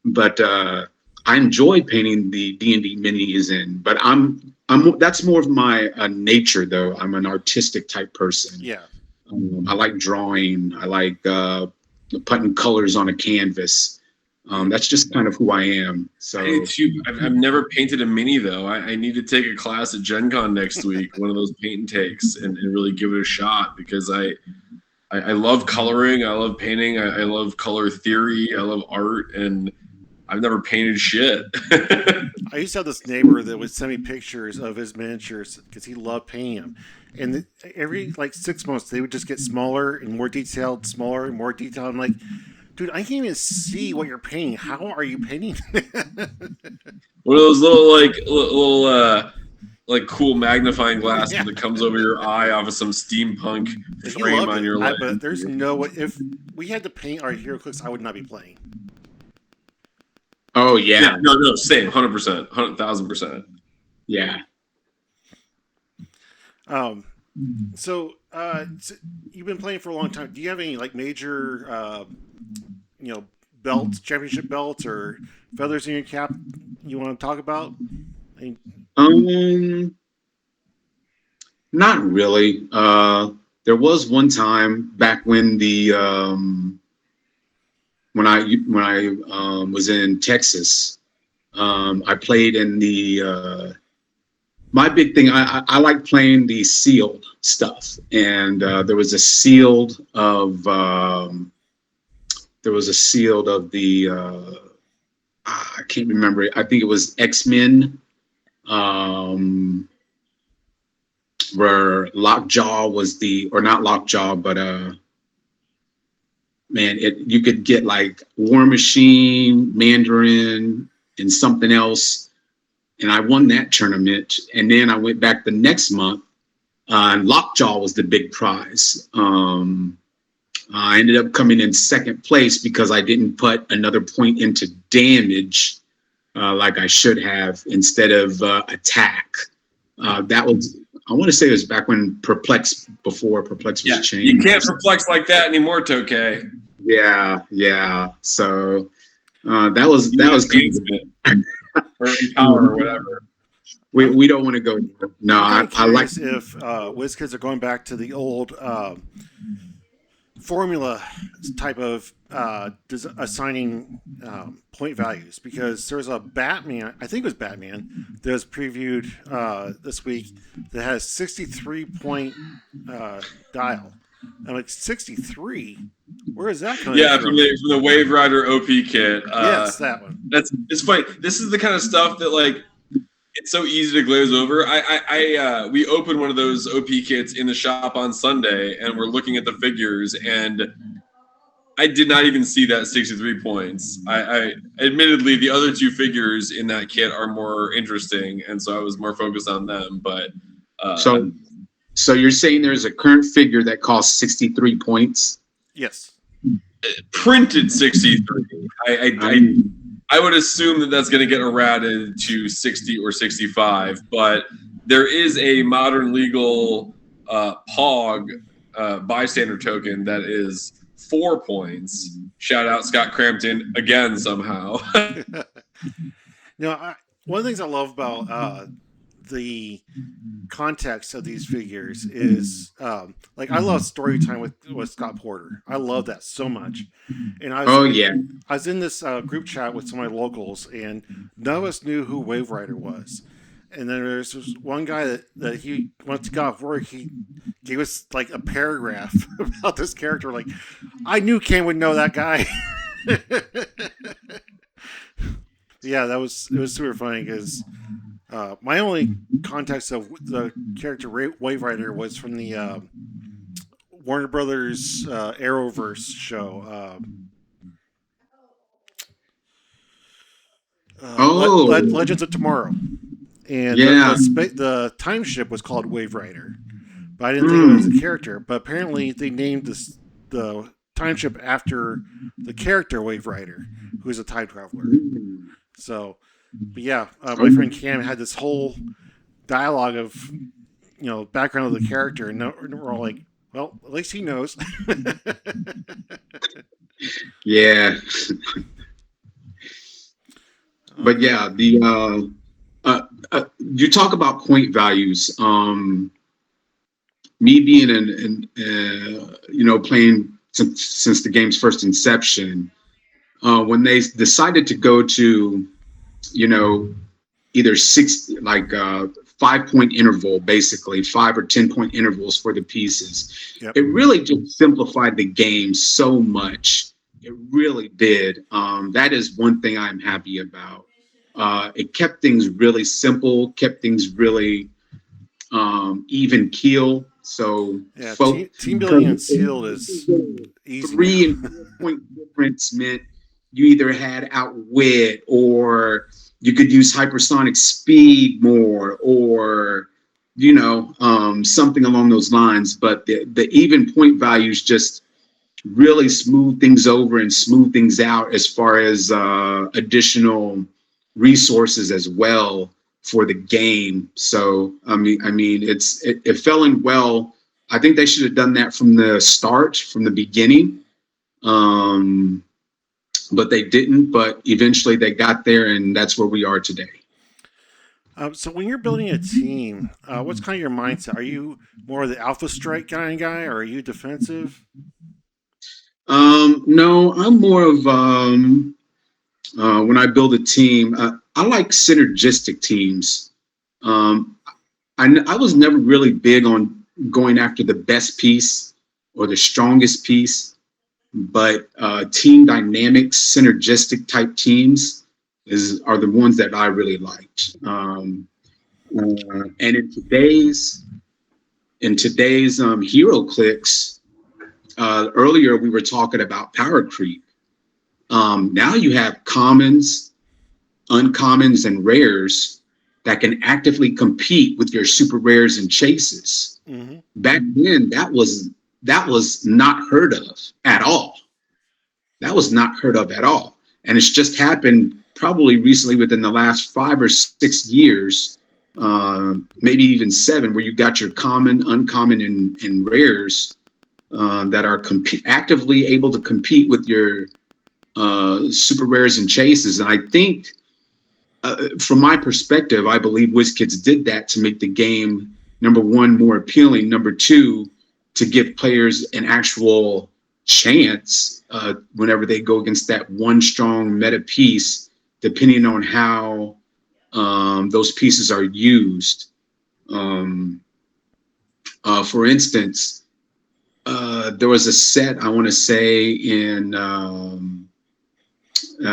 But I enjoy painting the D&D minis but that's more of my nature though. I'm an artistic type person. Yeah. I like drawing. I like putting colors on a canvas. That's just kind of who I am. So I've never painted a mini though. I need to take a class at Gen Con next week, one of those paint and takes, and really give it a shot because I love coloring. I love painting. I love color theory. I love art, and I've never painted shit. I used to have this neighbor that would send me pictures of his miniatures because he loved painting them. And every 6 months, they would just get smaller and more detailed, smaller and more detailed. I'm like, dude, I can't even see what you're painting. How are you painting? One of those little cool magnifying glass that comes over your eye off of some steampunk frame on your leg. But there's no way. If we had to paint our Heroclix, I would not be playing. Oh, yeah. No, same. 100%. 1,000%. Yeah. So you've been playing for a long time. Do you have any major, belts, championship belts, or feathers in your cap you want to talk about? Not really. There was one time back when when I was in Texas. I played in the. My big thing, I like playing the sealed stuff, and there was a sealed of the I can't remember it. I think it was X-Men, where Lockjaw was not Lockjaw, but you could get War Machine, Mandarin, and something else. And I won that tournament. And then I went back the next month, and Lockjaw was the big prize. I ended up coming in second place because I didn't put another point into damage like I should have instead of attack. That was, I want to say it was back when before Perplex was changed. You can't perplex like that anymore, Tokay. Yeah. So that was good. Or Empower or whatever. We don't want to go there. No, I like if Wizkids are going back to the old formula type of assigning point values, because there's a Batman, I think it was Batman, that was previewed this week that has 63 point dial. I'm like, 63? Where is that coming from? From the Wave Rider OP kit. Yes, that one. It's funny. This is the kind of stuff that it's so easy to glaze over. We opened one of those OP kits in the shop on Sunday, and we're looking at the figures, and I did not even see that 63 points. I admittedly, the other two figures in that kit are more interesting, and so I was more focused on them. But So you're saying there's a current figure that costs 63 points? Yes. Printed 63. I would assume that's going to get errated to 60 or 65, but there is a modern legal POG bystander token that is 4 points. Shout out Scott Crampton again somehow. Now, one of the things I love about the context of these figures is I love story time with Scott Porter. I love that so much. And I was in this group chat with some of my locals, and none of us knew who Wave Rider was. And then there's this one guy that he, once he got off work, he gave us a paragraph about this character. I knew Ken would know that guy. yeah, it was super funny because my only context of the character Wave Rider was from the Warner Brothers Arrowverse show. Oh, Legends of Tomorrow, and yeah. the time ship was called Wave Rider, but I didn't think of it as a Mm. character. But apparently, they named the time ship after the character Wave Rider, who is a time traveler. So, but yeah, my friend Cam had this whole dialogue of background of the character, and we're all like, well, at least he knows. Yeah. But yeah, you talk about point values. Me being playing since the game's first inception, when they decided to go to, either 5-point interval, basically 5 or 10-point intervals for the pieces, Yep. it really just simplified the game so much. It really did. That is one thing I'm happy about. It kept things really simple, kept things really even keel. So Yeah, team building and sealed is easy. 3 and 4 point difference meant you either had outwit, or you could use hypersonic speed more, or something along those lines. But the even point values just really smooth things over and smooth things out as far as additional resources as well for the game. So I mean, it fell in well. I think they should have done that from the start, from the beginning. But they didn't. But eventually they got there, and that's where we are today. So when you're building a team, what's kind of your mindset? Are you more of the alpha strike guy, or are you defensive? No, I'm more of when I build a team, I like synergistic teams. I was never really big on going after the best piece or the strongest piece, but team dynamics, synergistic type teams are the ones that I really liked. And in today's Heroclix, earlier we were talking about power creep. Now you have commons, uncommons, and rares that can actively compete with your super rares and chases. Mm-hmm. Back then, that was not heard of at all. That was not heard of at all. And it's just happened probably recently within the last 5 or 6 years, maybe even 7, where you got your common, uncommon, and rares that are actively able to compete with your super rares and chases. And I think, from my perspective, I believe Wizkids did that to make the game, number one, more appealing. Number two, to give players an actual chance whenever they go against that one strong meta piece, depending on how those pieces are used. For instance, there was a set, I want to say, in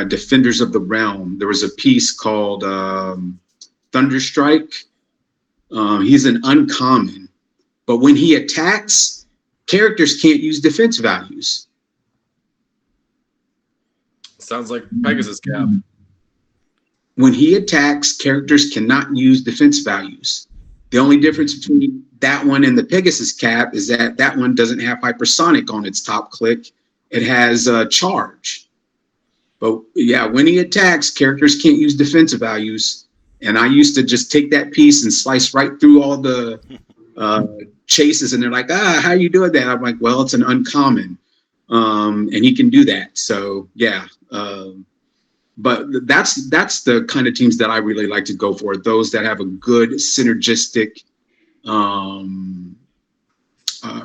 Defenders of the Realm. There was a piece called Thunderstrike. He's an uncommon, but when he attacks, characters can't use defense values. Sounds like Pegasus Cap. When he attacks, characters cannot use defense values. The only difference between that one and the Pegasus Cap is that one doesn't have hypersonic on its top click. It has charge. But yeah, when he attacks, characters can't use defensive values. And I used to just take that piece and slice right through all the chases. And they're like, how are you doing that? I'm like, well, it's an uncommon. And he can do that. So yeah. But that's the kind of teams that I really like to go for. Those that have a good synergistic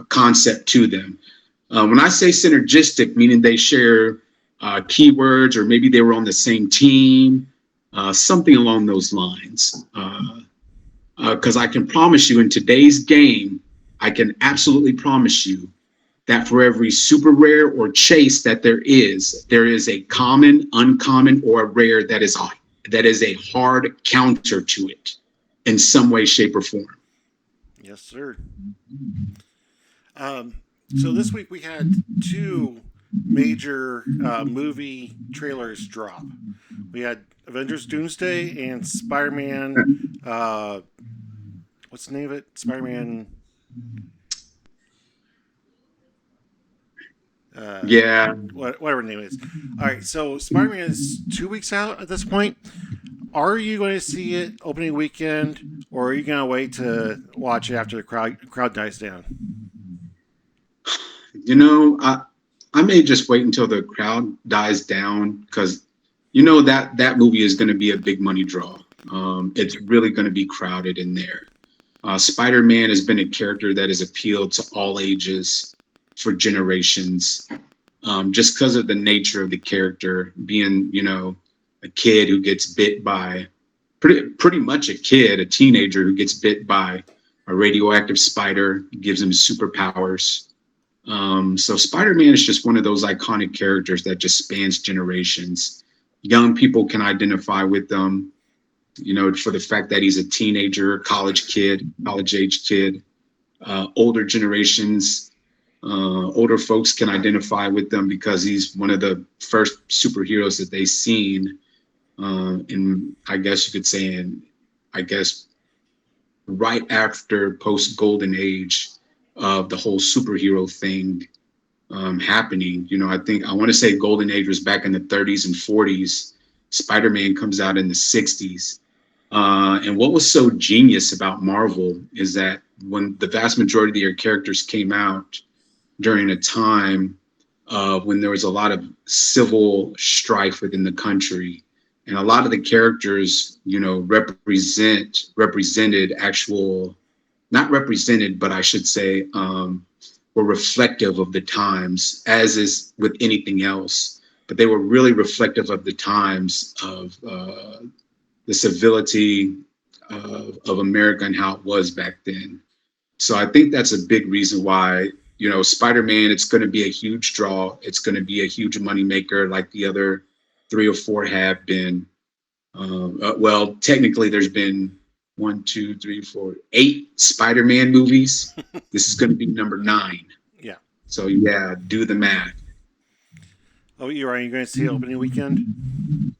concept to them. When I say synergistic, meaning they share keywords, or maybe they were on the same team, something along those lines. Because I can promise you, in today's game, I can absolutely promise you that for every super rare or chase that there is a common, uncommon, or a rare that is that is a hard counter to it in some way, shape, or form. Yes, sir. So this week we had two major movie trailers drop. We had Avengers Doomsday and Spider-Man. What's the name of it? Spider-Man. Whatever the name is. All right, so Spider-Man is 2 weeks out at this point. Are you going to see it opening weekend, or are you going to wait to watch it after the crowd dies down? You know, I may just wait until the crowd dies down because, you know, that movie is going to be a big money draw. It's really going to be crowded in there. Spider-Man has been a character that has appealed to all ages for generations, just because of the nature of the character being, you know, a kid who gets bit by pretty much a teenager who gets bit by a radioactive spider, gives him superpowers. So Spider-Man is just one of those iconic characters that just spans generations. Young people can identify with them, you know, for the fact that he's a teenager, college-age kid. Older generations, older folks can identify with them because he's one of the first superheroes that they've seen. In, I guess you could say, right after post-Golden Age of the whole superhero thing happening. You know, I want to say Golden Age was back in the 30s and 40s. Spider-Man comes out in the 60s. And what was so genius about Marvel is that when the vast majority of their characters came out during a time when there was a lot of civil strife within the country, and a lot of the characters, you know, represented actual, not represented, but I should say, were reflective of the times, as is with anything else. But they were really reflective of the times of the civility of America and how it was back then. So I think that's a big reason why, you know, Spider-Man, it's going to be a huge draw. It's going to be a huge moneymaker like the other 3 or 4 have been. Well, technically there's been 8 Spider-Man movies. This is going to be number 9. Yeah. So yeah, do the math. Oh, are you going to see it opening weekend?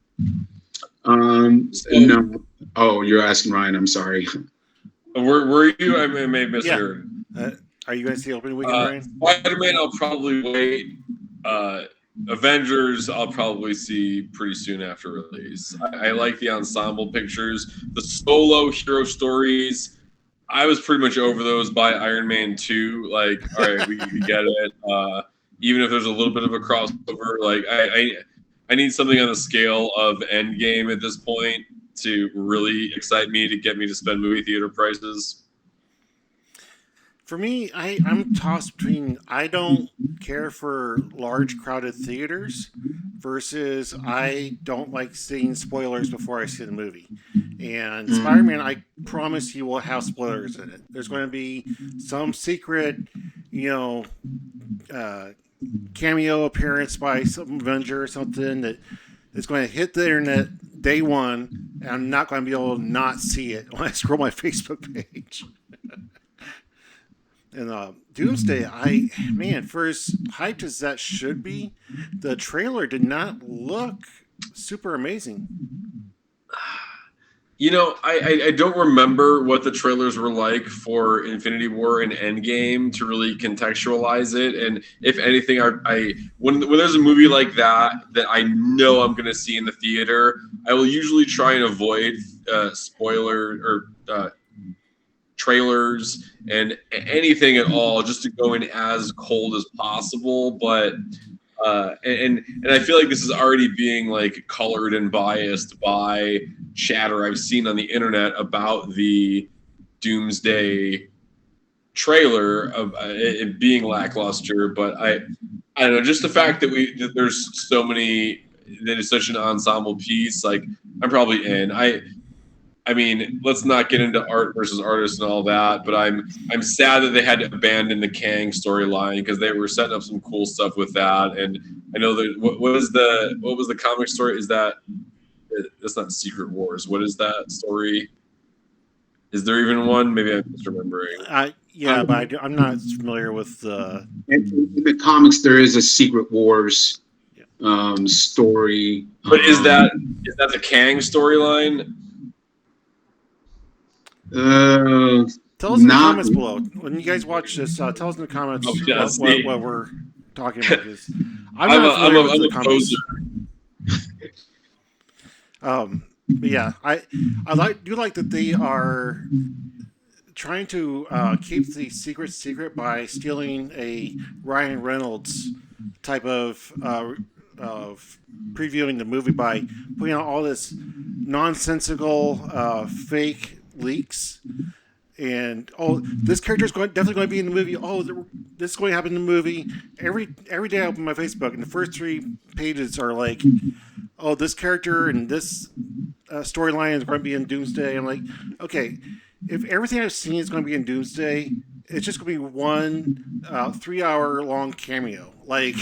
No. Oh, you're asking Ryan. I'm sorry. Were you? I may have misheard. Are you going to see opening weekend, Ryan? Spider-Man, I'll probably wait. Avengers, I'll probably see pretty soon after release. I like the ensemble pictures. The solo hero stories, I was pretty much over those by Iron Man 2. Like, all right, we get it. Even if there's a little bit of a crossover, like I need something on the scale of Endgame at this point to really excite me, to get me to spend movie theater prices. For me, I'm tossed between I don't care for large crowded theaters versus I don't like seeing spoilers before I see the movie. And Spider-Man, I promise you will have spoilers in it. There's going to be some secret, you know, cameo appearance by some Avenger or something that is going to hit the internet day one, and I'm not going to be able to not see it when I scroll my Facebook page. And Doomsday, for as hyped as that should be, the trailer did not look super amazing. You know, I don't remember what the trailers were like for Infinity War and Endgame to really contextualize it. And if anything, when there's a movie like that I know I'm going to see in the theater, I will usually try and avoid spoiler or trailers and anything at all, just to go in as cold as possible. But and I feel like this is already being like colored and biased by chatter I've seen on the internet about the Doomsday trailer of it being lackluster. But I don't know, just the fact that there's so many, that is such an ensemble piece. Like, I'm probably in. I mean, let's not get into art versus artists and all that, but I'm sad that they had to abandon the Kang storyline because they were setting up some cool stuff with that. And I know that what was the comic story? Is that That's not Secret Wars. What is that story? Is there even one? Maybe I'm misremembering. But I'm not familiar with the. In the comics, there is a Secret Wars Yeah. story. But is that the Kang storyline? Tell us in the comments below when you guys watch this. Tell us in the comments what we're talking about. Because I'm not familiar with the comics. But yeah, I do like that they are trying to keep the secret by stealing a Ryan Reynolds type of previewing the movie by putting out all this nonsensical fake leaks. And this character is definitely going to be in the movie. This is going to happen in the movie. Every day I open my Facebook, and the first 3 pages are like, this character and this storyline is going to be in Doomsday. I'm like, okay, if everything I've seen is going to be in Doomsday, it's just going to be one 3-hour long cameo. Like,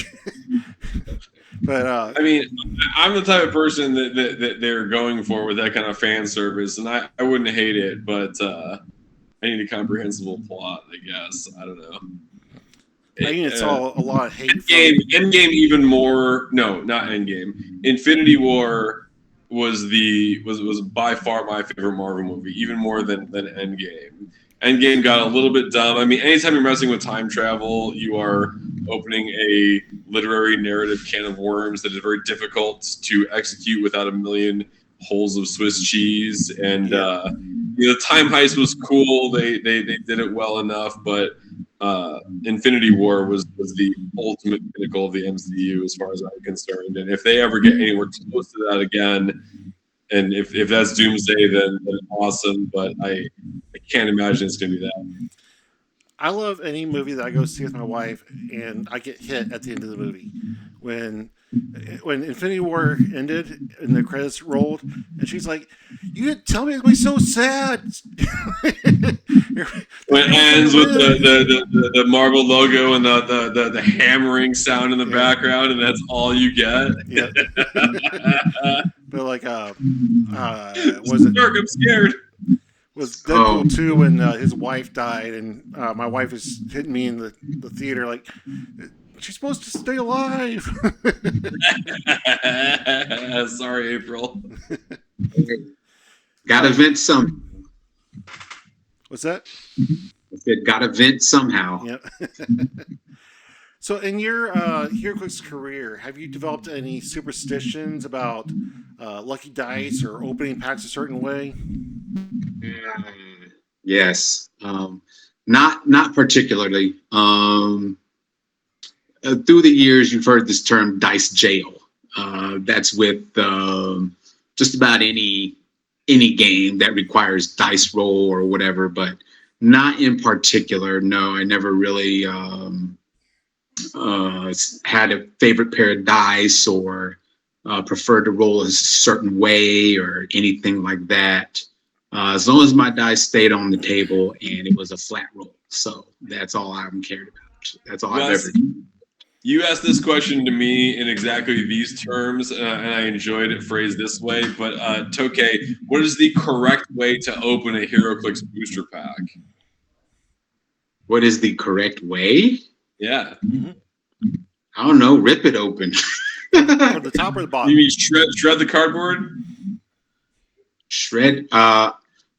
but I mean, I'm the type of person that they're going for with that kind of fan service, and I wouldn't hate it, but. I need a comprehensible plot, I guess. I don't know. I think it's all a lot of hate. Endgame even more. No, not Endgame. Infinity War was by far my favorite Marvel movie, even more than Endgame. Endgame got a little bit dumb. I mean, anytime you're messing with time travel, you are opening a literary narrative can of worms that is very difficult to execute without a million holes of Swiss cheese. And the time heist was cool. They did it well enough, but Infinity War was the ultimate pinnacle of the MCU as far as I'm concerned. And if they ever get anywhere close to that again, and if that's Doomsday, then awesome. But I can't imagine it's going to be that. I love any movie that I go see with my wife, and I get hit at the end of the movie. When Infinity War ended and the credits rolled, and she's like, "You didn't tell me it was so sad." When it ends with the Marvel logo and the hammering sound in the background, and that's all you get. Yeah. But like, was it? I'm scared. Was Deadpool 2 when his wife died, and my wife was hitting me in the theater like, she's supposed to stay alive. Sorry, April. Gotta vent some. What's that? I said gotta vent somehow. Yep. So in your Heroclix career, have you developed any superstitions about lucky dice or opening packs a certain way? Yes. Not particularly. Through the years, you've heard this term dice jail. That's with just about any game that requires dice roll or whatever, but not in particular. No, I never really had a favorite pair of dice or preferred to roll a certain way or anything like that. As long as my dice stayed on the table and it was a flat roll. So that's all I'm cared about. That's all I've ever done. You asked this question to me in exactly these terms, and I enjoyed it phrased this way. But Tokay, what is the correct way to open a Heroclix booster pack? What is the correct way? Yeah. I don't know. Rip it open. From the top or the bottom? You mean shred the cardboard? Shred. A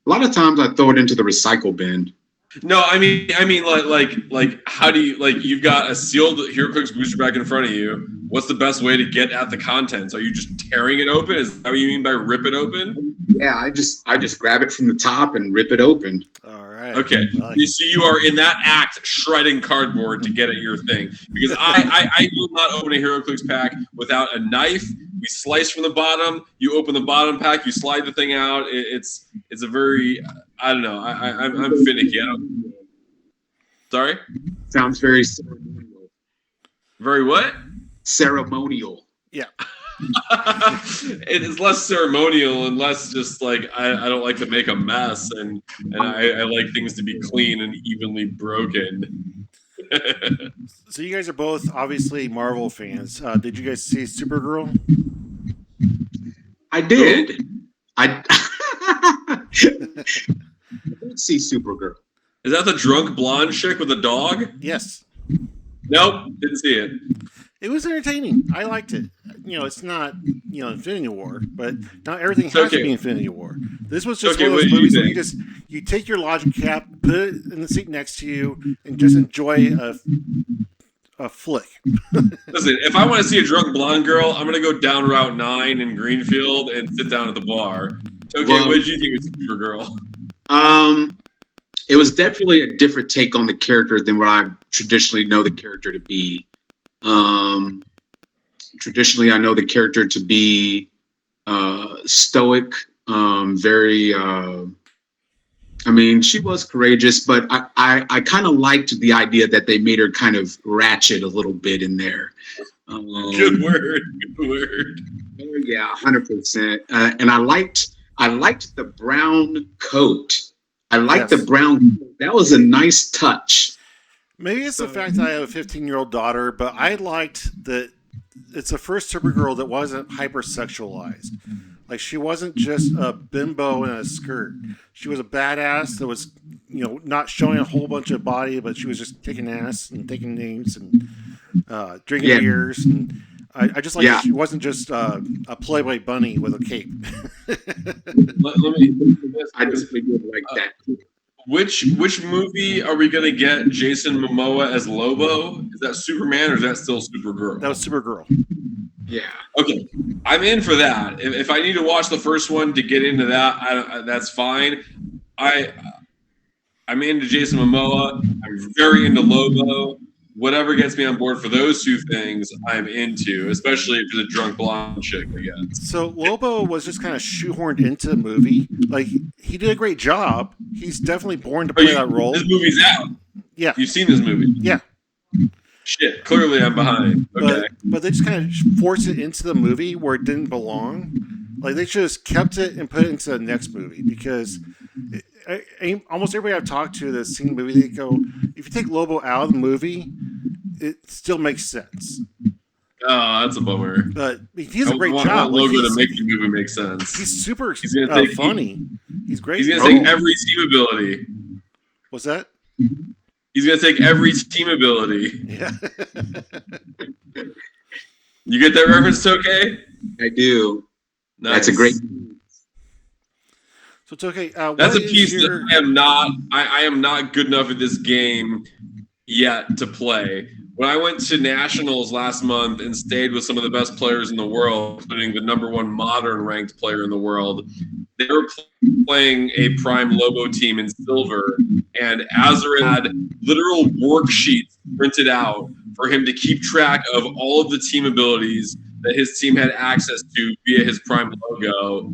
lot of times I throw it into the recycle bin. No, I mean, like, how do you you've got a sealed Heroclix booster pack in front of you? What's the best way to get at the contents? Are you just tearing it open? Is that what you mean by rip it open? Yeah, I just grab it from the top and rip it open. All right. Okay, so you are in that act shredding cardboard to get at your thing, because I will not open a Heroclix pack without a knife. We slice from the bottom. You open the bottom pack. You slide the thing out. It's a very, I don't know. I'm finicky. Sorry. Sounds very ceremonial. Very what? Ceremonial. Yeah. It is less ceremonial and less just like I don't like to make a mess, and I like things to be clean and evenly broken. So you guys are both obviously Marvel fans. Did you guys see Supergirl? I did. I did see Supergirl. Is that the drunk blonde chick with the dog? Yes. Nope, didn't see it. It was entertaining. I liked it. It's not, Infinity War, but not everything has to be Infinity War. This was just one of those movies where you take your logic cap, put it in the seat next to you, and just enjoy a flick. Listen, if I want to see a drunk blonde girl, I'm going to go down Route 9 in Greenfield and sit down at the bar. Okay, what did you think of Supergirl? It was definitely a different take on the character than what I traditionally know the character to be. Traditionally, I know the character to be stoic, very. She was courageous, but I kind of liked the idea that they made her kind of ratchet a little bit in there. Good word. Yeah, 100%. And I liked the brown coat. I liked the brown coat. That was a nice touch. Maybe it's the fact that I have a 15-year-old daughter, but I liked that it's the first Supergirl that wasn't hypersexualized. Like, she wasn't just a bimbo in a skirt. She was a badass that was, not showing a whole bunch of body, but she was just kicking ass and taking names and drinking beers. And I just like she wasn't just a Playboy bunny with a cape. I just did like that. Which movie are we going to get Jason Momoa as Lobo? Is that Superman or is that still Supergirl? That was Supergirl. Yeah. Okay, I'm in for that. If I need to watch the first one to get into that, that's fine. I'm into Jason Momoa. I'm very into Lobo. Whatever gets me on board for those two things, I'm into, especially if it's a drunk blonde chick, I guess. So Lobo was just kind of shoehorned into the movie. Like, he did a great job. He's definitely born to play that role. This movie's out. Yeah. You've seen this movie? Yeah. Shit, clearly I'm behind. Okay. But they just kind of forced it into the movie where it didn't belong. Like, they should have kept it and put it into the next movie because almost everybody I've talked to that's seen the movie, they go, if you take Lobo out of the movie, it still makes sense. Oh, that's a bummer. But he does a great job. I want Logo to make the movie make sense. He's super funny. He's great. He's going to take every team ability. What's that? He's going to take every team ability. Yeah. You get that reference, Tokay? I do. Nice. That's a great. So Tokay, that's a piece that I am not good enough at this game yet to play. When I went to Nationals last month and stayed with some of the best players in the world, including the #1 modern ranked player in the world, they were playing a Prime Lobo team in silver, and Azure had literal worksheets printed out for him to keep track of all of the team abilities that his team had access to via his Prime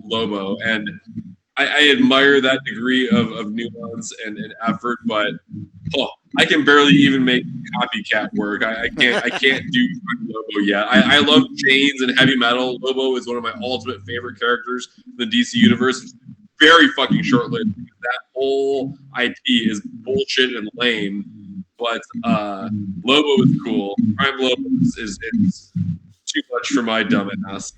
Lobo. And I admire that degree of nuance and effort, but I can barely even make copycat work. I can't do Lobo yet. I love chains and heavy metal. Lobo is one of my ultimate favorite characters in the DC universe. It's very fucking short-lived. That whole IP is bullshit and lame, but Lobo is cool. Prime Lobo is too much for my dumb ass.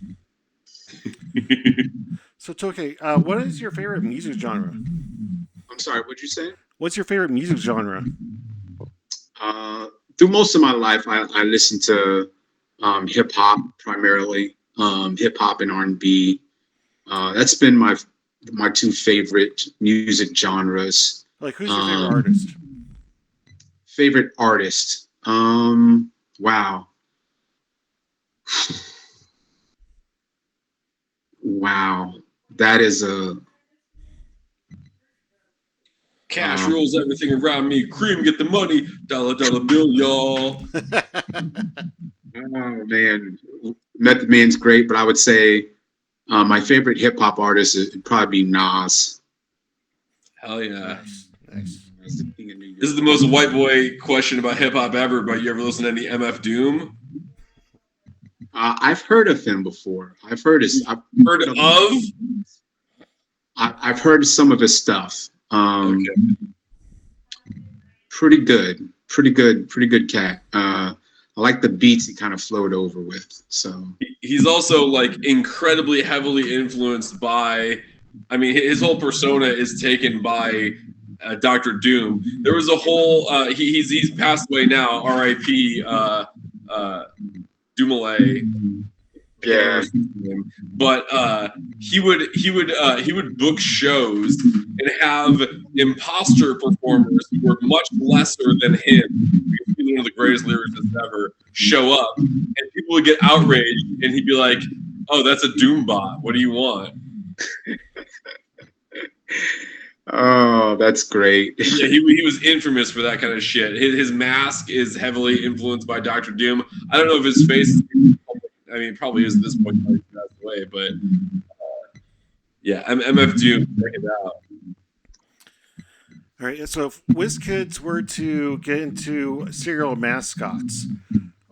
So, Tokay, what is your favorite music genre? I'm sorry, what'd you say? What's your favorite music genre? Through most of my life, I listen to hip hop primarily, hip hop and R&B. That's been my two favorite music genres. Like, who's your favorite artist? Favorite artist? Wow. Wow. That is a cash rules everything around me. Cream, get the money. Dollar bill, y'all. Oh man, Method Man's great, but I would say my favorite hip hop artist would probably be Nas. Hell yeah. Nice. This is the most white boy question about hip hop ever, but you ever listen to any MF Doom? I've heard of him before. I've heard some of his stuff. Okay. Pretty good cat. like the beats he kind of flowed over with. So he's also like incredibly heavily influenced by. I mean, his whole persona is taken by Dr. Doom. There was a whole. He's passed away now. R.I.P. Dumoulin. yeah, But he would book shows and have imposter performers who were much lesser than him. He's one of the greatest lyricists ever. Show up, and people would get outraged, and he'd be like, "Oh, that's a Doom bot. What do you want?" oh, that's great. Yeah, he was infamous for that kind of shit. His mask is heavily influenced by Dr. Doom. I don't know if his face. I mean, it probably is at this point. He passed away, but yeah, MF Doom. Check it out. All right. So if Wizkids were to get into serial mascots,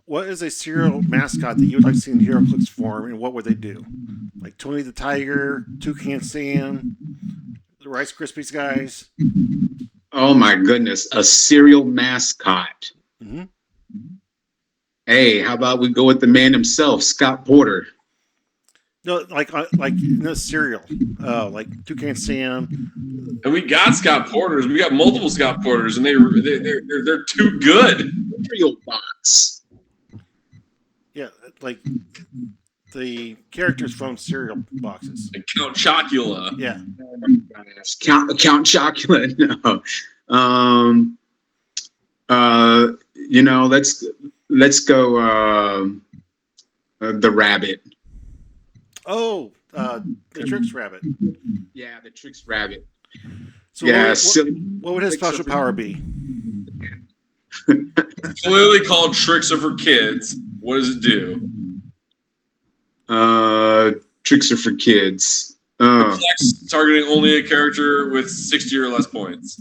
what is a serial mascot that you would like to see in Heroclix form, and what would they do? Like Tony the Tiger, Toucan Sam, the Rice Krispies guys? Oh my goodness, a cereal mascot. Mm-hmm. Hey, how about we go with the man himself, Scott Porter? No, like cereal, like Toucan Sam. And we got Scott Porters. We got multiple Scott Porters, and they're too good. Cereal box. Yeah, like the characters from cereal boxes. Like Count Chocula. Yeah. Count Chocula. No. You know, let's go the rabbit. Oh, the Trix Rabbit. Yeah, the Trix Rabbit. So yeah, what would his special power be? Clearly called Tricks Are for Kids. What does it do? Tricks Are for Kids. Flex targeting only a character with 60 or less points.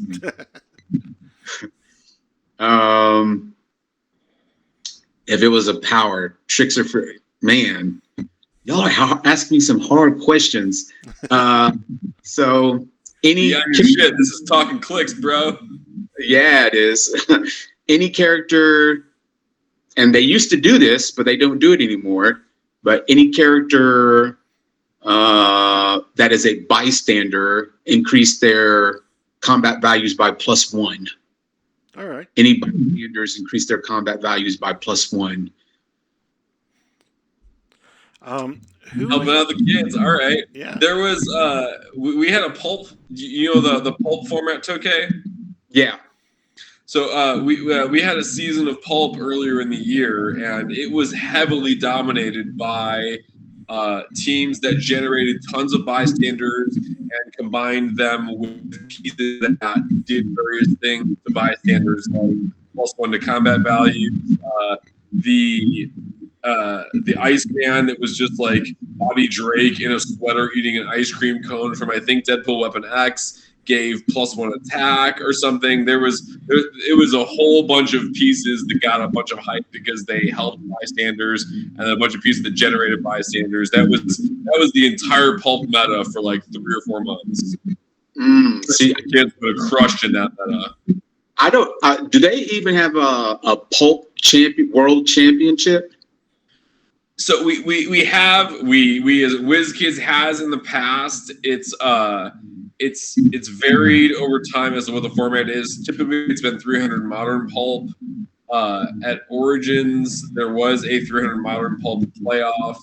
If it was a power, Tricks Are for man. Y'all are asking me some hard questions. So any Yeah, shit. This is Talkn Clix, bro. Yeah, it is. Any character, and they used to do this, but they don't do it anymore. But any character that is a bystander increase their combat values by +1. All right. Any bystanders increase their combat values by +1. Helping out the kids. All right. Yeah. There was we had a pulp. You know the pulp format, Tokay? Yeah. So we had a season of pulp earlier in the year, and it was heavily dominated by teams that generated tons of bystanders and combined them with pieces that did various things to bystanders, like +1 to combat value. The Iceman that was just like Bobby Drake in a sweater eating an ice cream cone from, I think, Deadpool Weapon X, gave +1 attack or something. It was a whole bunch of pieces that got a bunch of hype because they helped bystanders, and a bunch of pieces that generated bystanders. That was the entire pulp meta for like 3 or 4 months. See, the kids would have crushed in that meta. I don't. Do they even have a pulp world championship? So we as Wizkids has in the past. It's varied over time as to what the format is. Typically, it's been 300 modern pulp. At Origins, there was a 300 modern pulp playoff.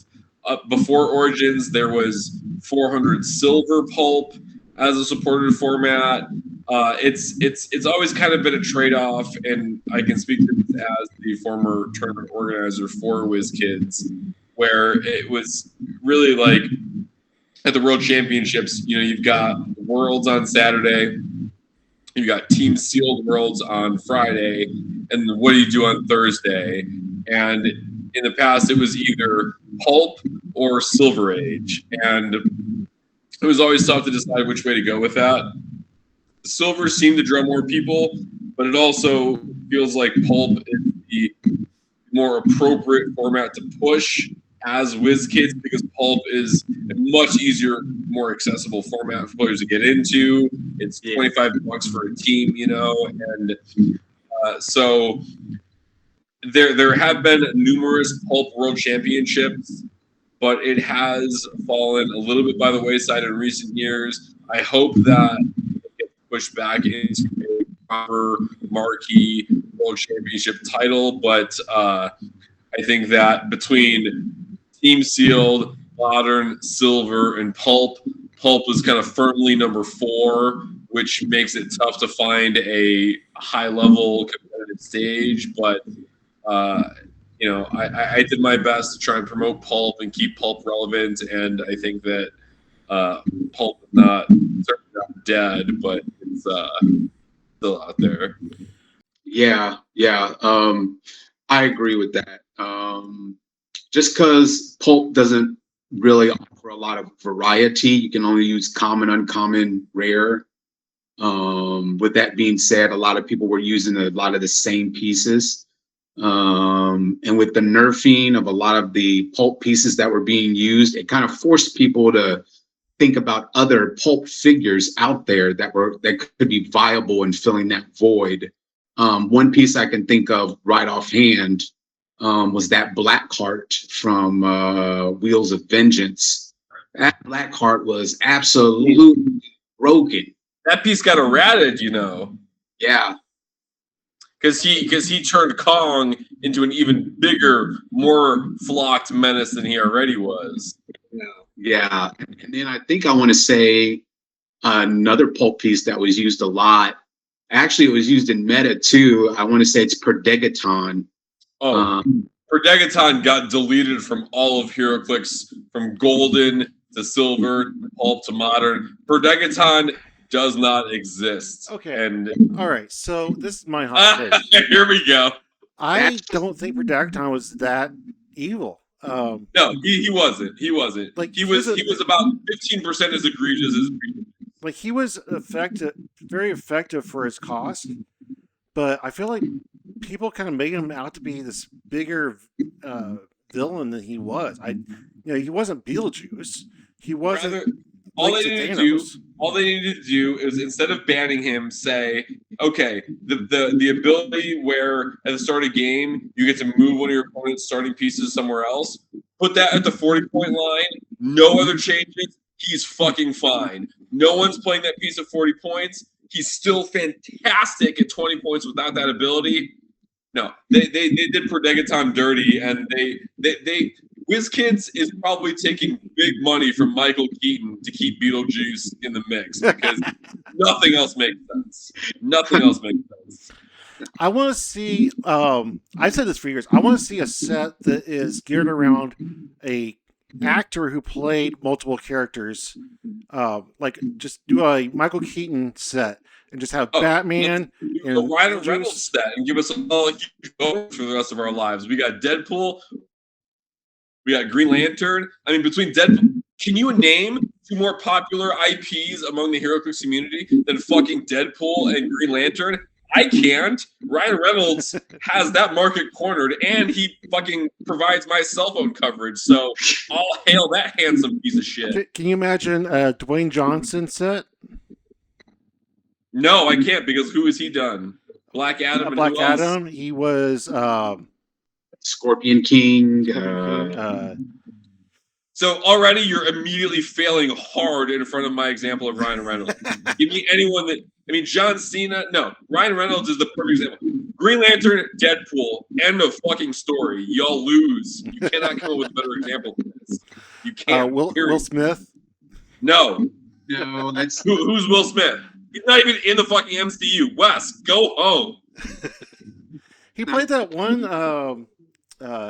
Before Origins, there was 400 silver pulp as a supported format. It's always kind of been a trade-off, and I can speak to this as the former tournament organizer for Wizkids, where it was really like at the World Championships, you know, you've got Worlds on Saturday, you've got Team Sealed Worlds on Friday, and what do you do on Thursday? And in the past, it was either Pulp or Silver Age, and it was always tough to decide which way to go with that. Silver seemed to draw more people, but it also feels like Pulp is the more appropriate format to push as Wizkids, because Pulp is a much easier, more accessible format for players to get into. It's $25 for a team, you know, and so there have been numerous Pulp World Championships, but it has fallen a little bit by the wayside in recent years. I hope that it gets pushed back into a proper marquee World Championship title, but I think that between Team Sealed, Modern, Silver, and Pulp is kind of firmly number 4, which makes it tough to find a high-level competitive stage, but I did my best to try and promote Pulp and keep Pulp relevant, and I think that Pulp is certainly not dead, but it's still out there. Yeah. I agree with that. Just because Pulp doesn't really offer a lot of variety, you can only use common, uncommon, rare. With that being said, a lot of people were using a lot of the same pieces. And with the nerfing of a lot of the Pulp pieces that were being used, it kind of forced people to think about other Pulp figures out there that could be viable in filling that void. One piece I can think of right offhand was that Black Heart from Wheels of Vengeance. That Black Heart was absolutely broken. That piece got errated, Yeah. Because he turned Kong into an even bigger, more flocked menace than he already was. Yeah. And then I think I want to say another Pulp piece that was used a lot. Actually, it was used in meta too. I want to say it's Perdegaton. Perdegaton got deleted from all of Heroclix, from Golden to Silver, Pulp to Modern. Perdegaton does not exist. Okay. And all right. So this is my hot take. Here we go. I don't think Perdegaton was that evil. No, he wasn't. He wasn't. Like he was about 15% as egregious as like he was very effective for his cost, but I feel like people kind of made him out to be this bigger villain than he was. He wasn't Beetlejuice. He wasn't. All they needed to do is, instead of banning him, say, okay, the ability where at the start of game you get to move one of your opponent's starting pieces somewhere else, put that at the 40-point line, no other changes, he's fucking fine. No one's playing that piece at 40 points. He's still fantastic at 20 points without that ability. No, they did Perdegaton dirty, and they Wizkids is probably taking big money from Michael Keaton to keep Beetlejuice in the mix because nothing else makes sense. Nothing else makes sense. I want to see. I've said this for years. I want to see a set that is geared around a actor who played multiple characters. Like just do a Michael Keaton set and just have Batman and a Ryan Reynolds set and give us all going for the rest of our lives. We got Deadpool. We got Green Lantern. I mean, between Deadpool, can you name 2 more popular IPs among the Heroclix community than fucking Deadpool and Green Lantern? I can't. Ryan Reynolds has that market cornered, and he fucking provides my cell phone coverage. So I'll hail that handsome piece of shit. Can you imagine a Dwayne Johnson set? No, I can't, because who has he done? Black Adam. Black Adam. He was Scorpion King. So already you're immediately failing hard in front of my example of Ryan Reynolds. Give me anyone that, John Cena. No, Ryan Reynolds is the perfect example. Green Lantern, Deadpool, end of fucking story. Y'all lose. You cannot come up with a better example than this. You can't. Will Smith? No. No, that's Who's Will Smith? He's not even in the fucking MCU. Wes, go home. He played that one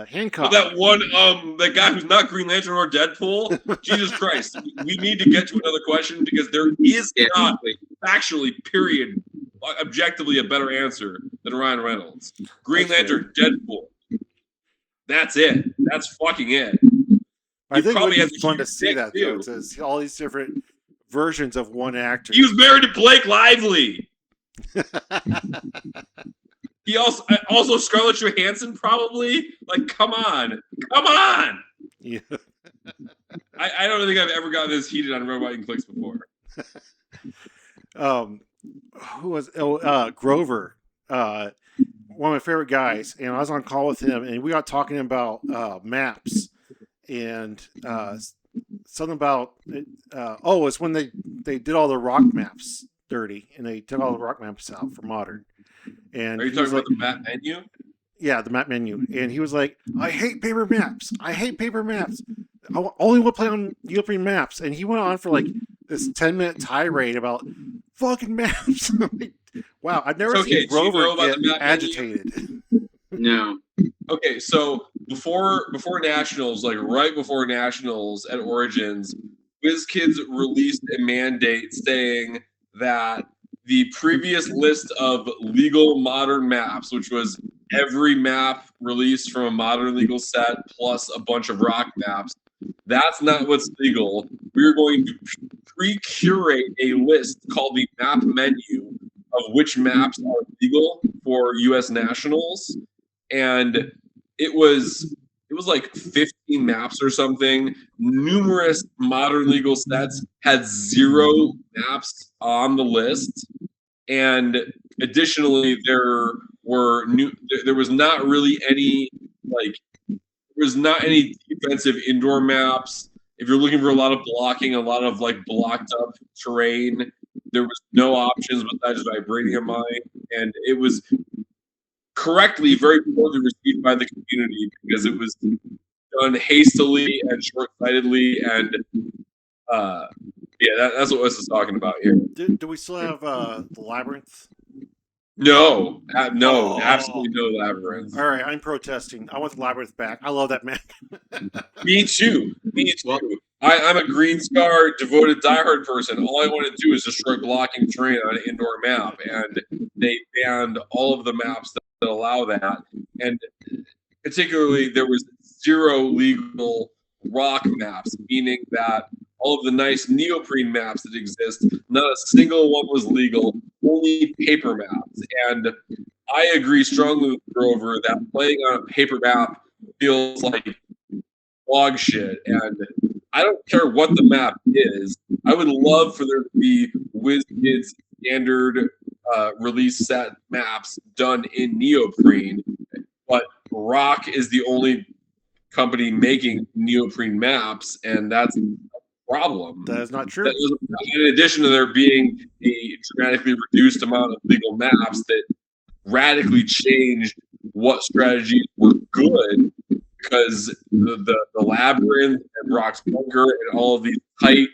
Hancock. That guy who's not Green Lantern or Deadpool. Jesus Christ. We need to get to another question because there is not factually, period, objectively a better answer than Ryan Reynolds. Green Lantern, Deadpool. That's it. That's fucking it. I think it would be fun to see that, though. It's all these different versions of one actor. He was married to Blake Lively. He also Scarlett Johansson, probably. Like, come on. Yeah. I don't think I've ever gotten this heated on Robot and Clix before. Who was Grover? one of my favorite guys, and I was on call with him, and we got talking about maps, and something about it's when they did all the rock maps dirty, and they took all the rock maps out for modern. And Are you talking about the map menu? Yeah, the map menu. And he was like, I hate paper maps. I hate paper maps. I only want to play on neoprene maps. And he went on for like this 10-minute tirade about fucking maps. Wow, I've never seen Rover get agitated. No. Okay, so before Nationals, like right before Nationals at Origins, Wizkids released a mandate saying that the previous list of legal modern maps, which was every map released from a modern legal set plus a bunch of rock maps, that's not what's legal. We're going to pre-curate a list called the map menu of which maps are legal for U.S. nationals, and it was like 15 maps or something. Numerous modern legal sets had 0 maps on the list. And additionally, there was not really any defensive indoor maps. If you're looking for a lot of blocking, a lot of like blocked up terrain, there was no options besides vibrating a mine, and it was correctly very poorly received by the community because it was done hastily and short-sightedly, and that's what Wes is talking about here. Do we still have the Labyrinth? No, absolutely no Labyrinth. All right, I'm protesting. I want the Labyrinth back. I love that map. Me too. I'm a Green Scar devoted diehard person. All I want to do is destroy blocking terrain on an indoor map, and they banned all of the maps that allow that. And particularly, there was 0 legal rock maps, meaning that all of the nice neoprene maps that exist, not a single one was legal, only paper maps. And I agree strongly with Grover that playing on a paper map feels like dog shit. And I don't care what the map is. I would love for there to be WizKids standard release set maps done in neoprene, but Rock is the only company making neoprene maps, and that's problem. That is not true. In addition to there being a dramatically reduced amount of legal maps that radically changed what strategies were good, because the Labyrinth and Rock's Bunker and all of these tight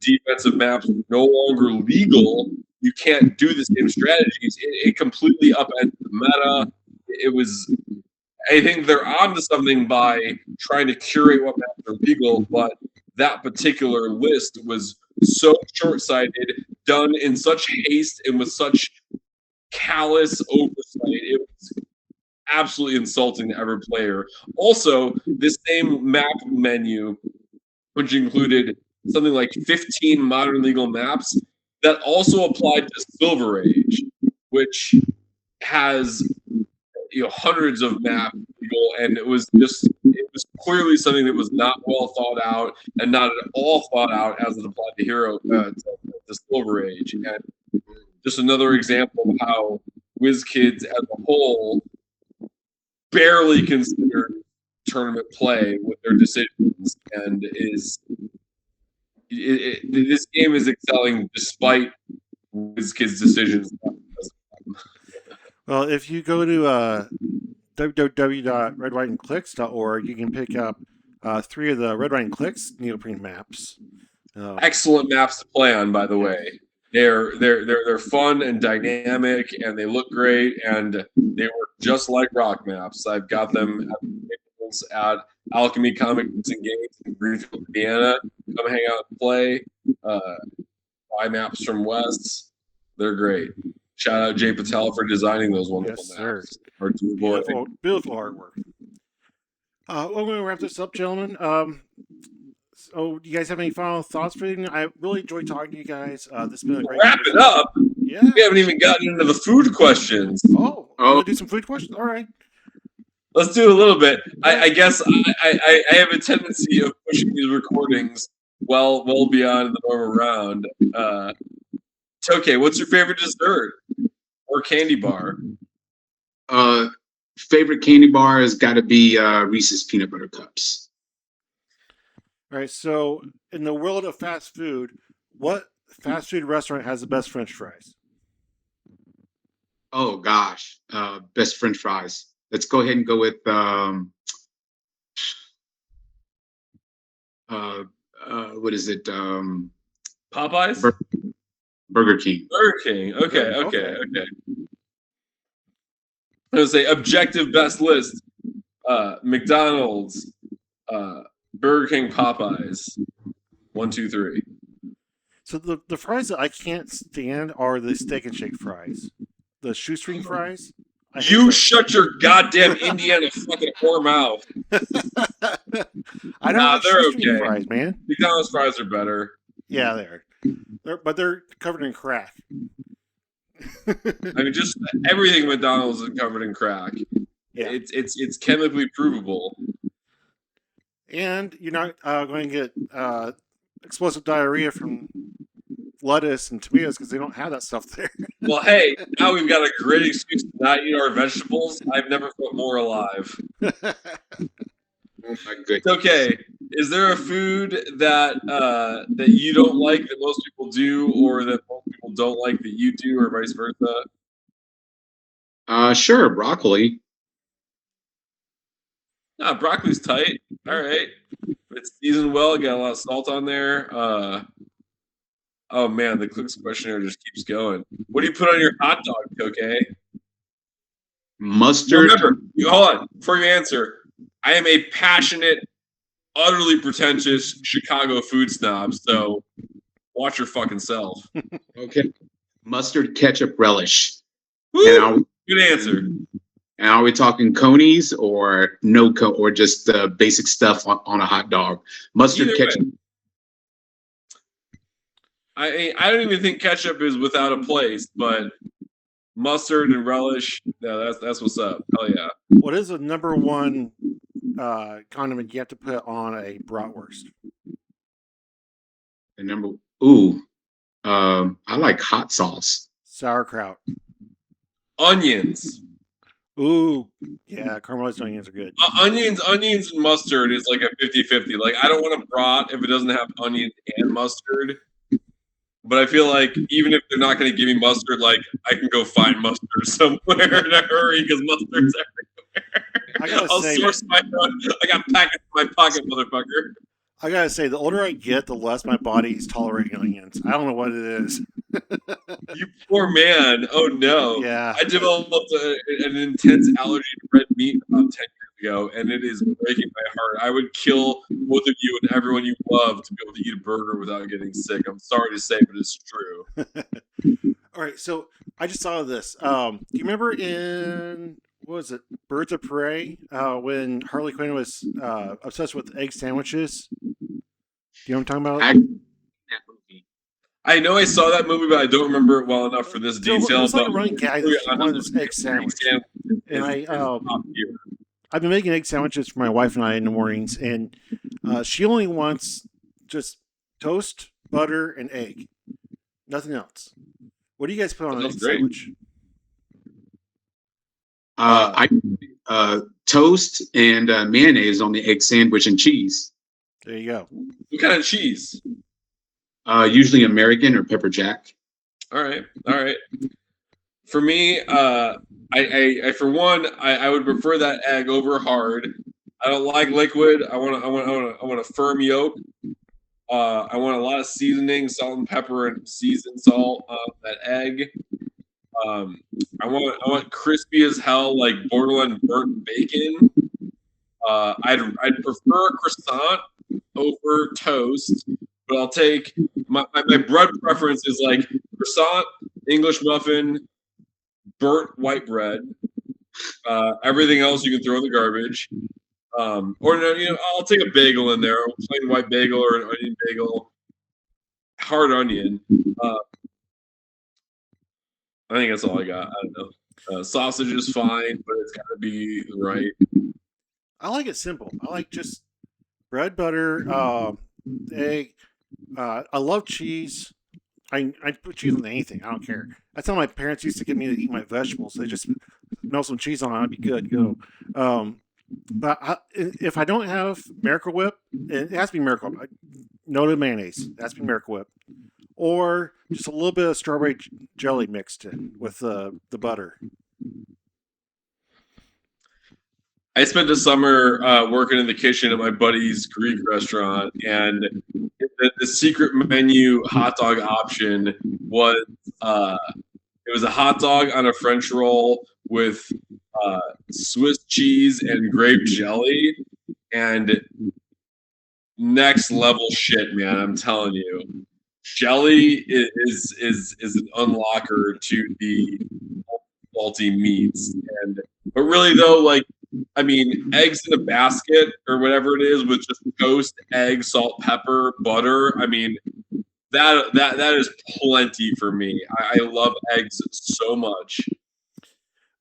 defensive maps were no longer legal. You can't do the same strategies. It completely upended the meta. It was, I think they're onto something by trying to curate what maps are legal, but that particular list was so short-sighted, done in such haste and with such callous oversight. It was absolutely insulting to every player. Also, this same map menu, which included something like 15 modern legal maps, that also applied to Silver Age, which has hundreds of maps legal, and it was clearly something that was not well thought out and not at all thought out as it applied to to Silver Age. And just another example of how WizKids as a whole barely considered tournament play with their decisions, and this game is excelling despite WizKids' decisions. Well, if you go to www.redwhiteandclicks.org, you can pick up 3 of the Red, White, and Clix neoprene maps. Excellent maps to play on, by the way. They're fun and dynamic, and they look great, and they work just like rock maps. I've got them at Alchemy Comics and Games in Greenfield, Indiana. Come hang out and play. Buy maps from West. They're great. Shout out Jay Patel for designing those wonderful maps. Beautiful artwork. We're going to wrap this up, gentlemen. So, do you guys have any final thoughts for you? I really enjoyed talking to you guys. This has been a great wrap it up. Yeah. We haven't even gotten into the food questions. Oh, we'll do some food questions? All right. Let's do a little bit. I guess I have a tendency of pushing these recordings well beyond the normal round. Tokay, what's your favorite dessert or candy bar? Favorite candy bar has got to be Reese's Peanut Butter Cups. All right. So, in the world of fast food, what fast food restaurant has the best French fries? Oh gosh, best French fries. Let's go ahead and go with what is it? Popeyes? Burger King. Burger King. Okay. I was going to say objective best list. McDonald's, Burger King, Popeyes. 1, 2, 3. So the fries that I can't stand are the Steak and Shake fries, the shoestring fries. You shut your goddamn Indiana fucking whore mouth. I don't like shoestring fries, man. McDonald's fries are better. Yeah, but they're covered in crack. I mean, just everything McDonald's is covered in crack. Yeah. It's chemically provable. And you're not going to get explosive diarrhea from lettuce and tomatoes because they don't have that stuff there. Well, hey, now we've got a great excuse to not eat our vegetables. I've never felt more alive. Okay, is there a food that that you don't like that most people do, or that most people don't like that you do, or vice versa? Sure, broccoli. Broccoli's tight. All right, it's seasoned well. Got a lot of salt on there. Oh man, the Clix questionnaire just keeps going. What do you put on your hot dog, Tokay? Mustard. Remember, hold on. Before you answer, I am a passionate, utterly pretentious Chicago food snob, so watch your fucking self. Okay. Mustard, ketchup, relish. Woo! Good answer. And are we talking conies or no or just basic stuff on a hot dog? Mustard, Either ketchup. Way. I don't even think ketchup is without a place, but mustard and relish, yeah, that's what's up. Hell yeah. What is the number one condiment you have to put on a bratwurst? I like hot sauce. Sauerkraut. Onions. Ooh, yeah, caramelized onions are good. Onions and mustard is like a 50-50. Like, I don't want a brat if it doesn't have onions and mustard. But I feel like even if they're not going to give me mustard, like, I can go find mustard somewhere in a hurry because mustard's everywhere. I'll source my own. I got packets in my pocket, motherfucker. I gotta say, the older I get, the less my body is tolerating onions. I don't know what it is. You poor man. Oh, no. Yeah. I developed an intense allergy to red meat about 10 years ago, and it is breaking my heart. I would kill both of you and everyone you love to be able to eat a burger without getting sick. I'm sorry to say, but it's true. All right, so I just saw this. Do you remember in, what was it, Birds of Prey, when Harley Quinn was obsessed with egg sandwiches? Do you know what I'm talking about? I know I saw that movie, but I don't remember it well enough for this detail. It's like a running gag. She wanted this egg sandwich. And I've been making egg sandwiches for my wife and I in the mornings, and she only wants just toast, butter, and egg. Nothing else. What do you guys put on an egg sandwich? Toast and mayonnaise on the egg sandwich and cheese. There you go. What kind of cheese? Usually American or pepper jack. All right. For me, I for one, I would prefer that egg over hard. I don't like liquid. I want a firm yolk. I want a lot of seasoning, salt and pepper, and seasoned salt on that egg. I want crispy as hell, like borderline burnt bacon. I'd prefer a croissant over toast, but I'll take my bread preference is like croissant, English muffin, burnt white bread. Everything else you can throw in the garbage. Or I'll take a bagel in there, a plain white bagel or an onion bagel, hard onion. I think that's all I got. I don't know. Sausage is fine, but it's got to be right. I like it simple. I like just bread, butter, egg. I love cheese. I put cheese on anything. I don't care. That's how my parents used to get me to eat my vegetables. They just melt some cheese on it, I'd be good. Go. If I don't have Miracle Whip, it has to be Miracle Whip. No to mayonnaise. It has to be Miracle Whip. Or just a little bit of strawberry jelly mixed in with the butter. I spent the summer working in the kitchen at my buddy's Greek restaurant, and the secret menu hot dog option was it was a hot dog on a French roll with Swiss cheese and grape jelly, and next level shit, man. I'm telling you, jelly is an unlocker to the salty meats, but really though, like. I mean, eggs in a basket or whatever it is with just toast, egg, salt, pepper, butter. I mean, that is plenty for me. I love eggs so much.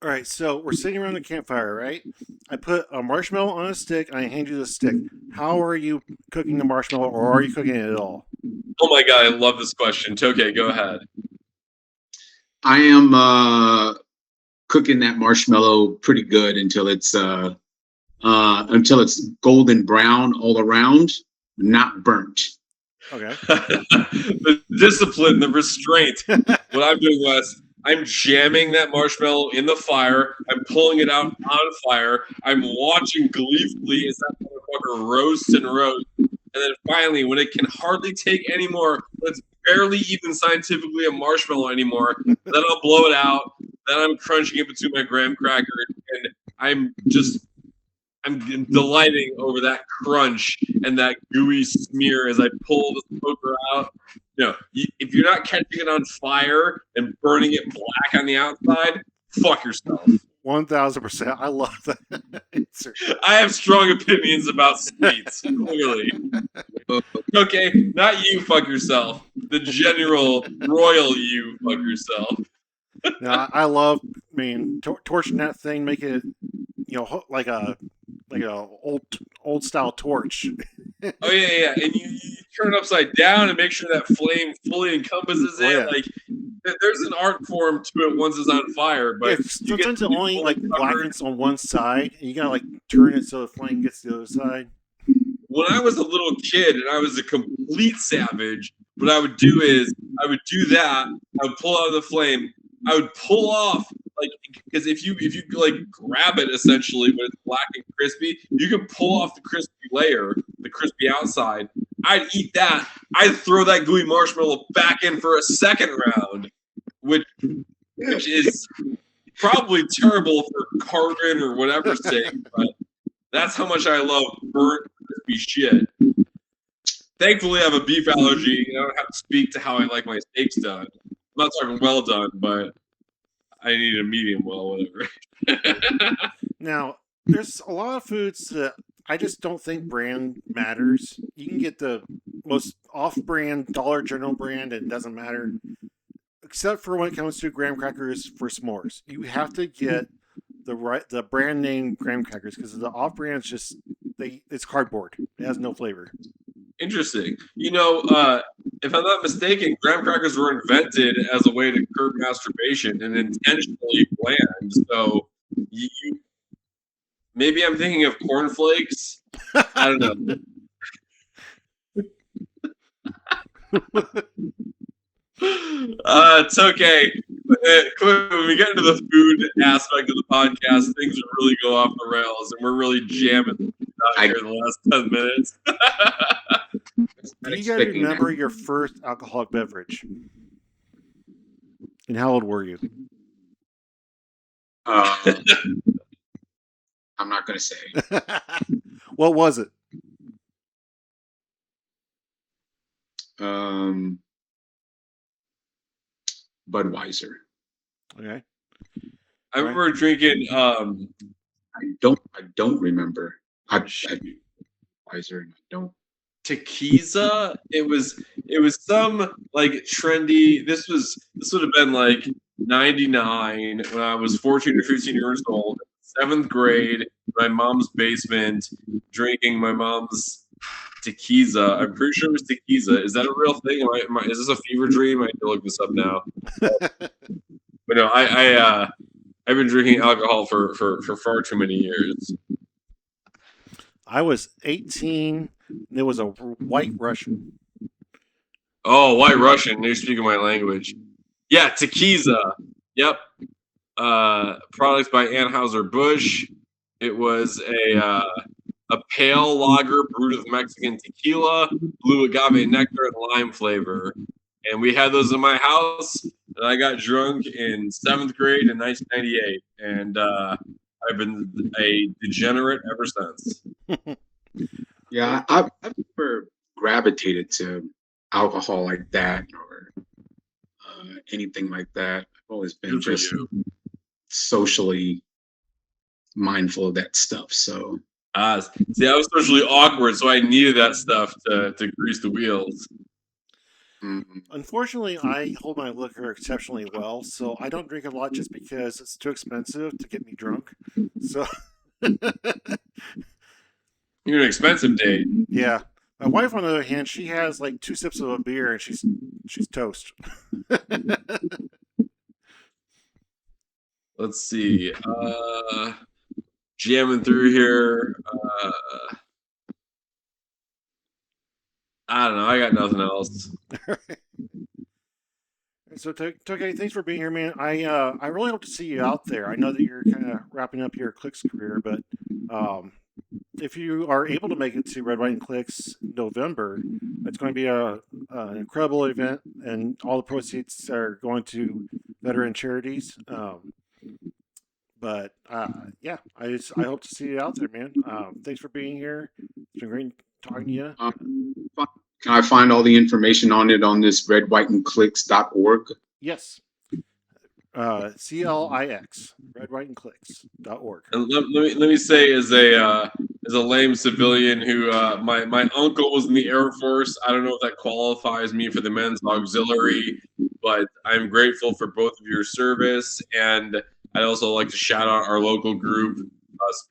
All right, so we're sitting around the campfire, right? I put a marshmallow on a stick, and I hand you the stick. How are you cooking the marshmallow, or are you cooking it at all? Oh my god, I love this question. Tokay, go ahead. I am cooking that marshmallow pretty good until it's golden brown all around, not burnt. Okay. The discipline, the restraint. What I'm doing, Wes, I'm jamming that marshmallow in the fire. I'm pulling it out on fire. I'm watching gleefully as that motherfucker roasts and roasts. And then finally, when it can hardly take any more, it's barely even scientifically a marshmallow anymore, then I'll blow it out. Then I'm crunching it between my graham crackers, and I'm delighting over that crunch and that gooey smear as I pull the smoker out. You know, if you're not catching it on fire and burning it black on the outside, fuck yourself. 1,000%. I love that answer. I have strong opinions about sweets, clearly. Okay, not you, fuck yourself. The general royal you, fuck yourself. Now, I love, torching that thing, make it, like a old style torch. Oh yeah, and you turn it upside down and make sure that flame fully encompasses it. Oh, yeah. Like there's an art form to it once it's on fire, but sometimes it only blackens on one side, and you gotta turn it so the flame gets to the other side. When I was a little kid and I was a complete savage, what I would do is I would do that. I would pull out of the flame. I would pull off, because if you grab it essentially when it's black and crispy, you can pull off the crispy layer, the crispy outside. I'd eat that. I'd throw that gooey marshmallow back in for a second round, which is probably terrible for carbon or whatever's sake, but that's how much I love burnt crispy shit. Thankfully, I have a beef allergy. I don't have to speak to how I like my steaks done. I'm not talking well done, but I need a medium well, whatever. Now, there's a lot of foods that I just don't think brand matters. You can get the most off-brand, Dollar General brand, and it doesn't matter. Except for when it comes to graham crackers for s'mores. You have to get the brand name graham crackers, because the off-brand's just, it's cardboard. It has no flavor. Interesting. If I'm not mistaken, graham crackers were invented as a way to curb masturbation and intentionally bland. So maybe I'm thinking of cornflakes. I don't know. It's okay. When we get into the food aspect of the podcast, things really go off the rails, and we're really jamming out here in the last 10 minutes. Do you guys remember your first alcoholic beverage? And how old were you? I'm not going to say. What was it? Budweiser. Okay. I remember drinking. I don't remember. Budweiser. I don't. Tequiza. It was some trendy. This would have been 99 when I was 14 or 15 years old, 7th grade, in my mom's basement, drinking my mom's tequiza. I'm pretty sure it was tequiza. Is that a real thing? Is this a fever dream? I need to look this up now. But no, I I've been drinking alcohol for far too many years. I was 18. There was a White Russian. Oh, White Russian. You're speaking my language. Yeah, Tequiza. Yep. Products by Anheuser-Busch. It was a pale lager brewed with Mexican tequila, blue agave nectar, and lime flavor. And we had those in my house, and I got drunk in 7th grade in 1998. And I've been a degenerate ever since. Yeah, I've never gravitated to alcohol like that or anything like that. I've always been just socially mindful of that stuff. So, see, I was socially awkward, so I needed that stuff to grease the wheels. Unfortunately, I hold my liquor exceptionally well, so I don't drink a lot just because it's too expensive to get me drunk. So, You're an expensive date. yeah. My wife, on the other hand, she has like 2 sips of a beer and she's toast. Let's see. Jamming through here. I don't know. I got nothing else. So, Tokay, thanks for being here, man. I really hope to see you out there. I know that you're kind of wrapping up your Clix career, but if you are able to make it to Red, White, and Clix in November, it's going to be an incredible event, and all the proceeds are going to veteran charities. But yeah, I hope to see you out there, man. Thanks for being here. It's been great talking to you. Can I find all the information on it on this redwhiteandclicks.org? Yes. CLIX, redwhiteandclicks.org. And let me say, as a lame civilian who my uncle was in the Air Force, I don't know if that qualifies me for the men's auxiliary, but I'm grateful for both of your service, and I'd also like to shout out our local group,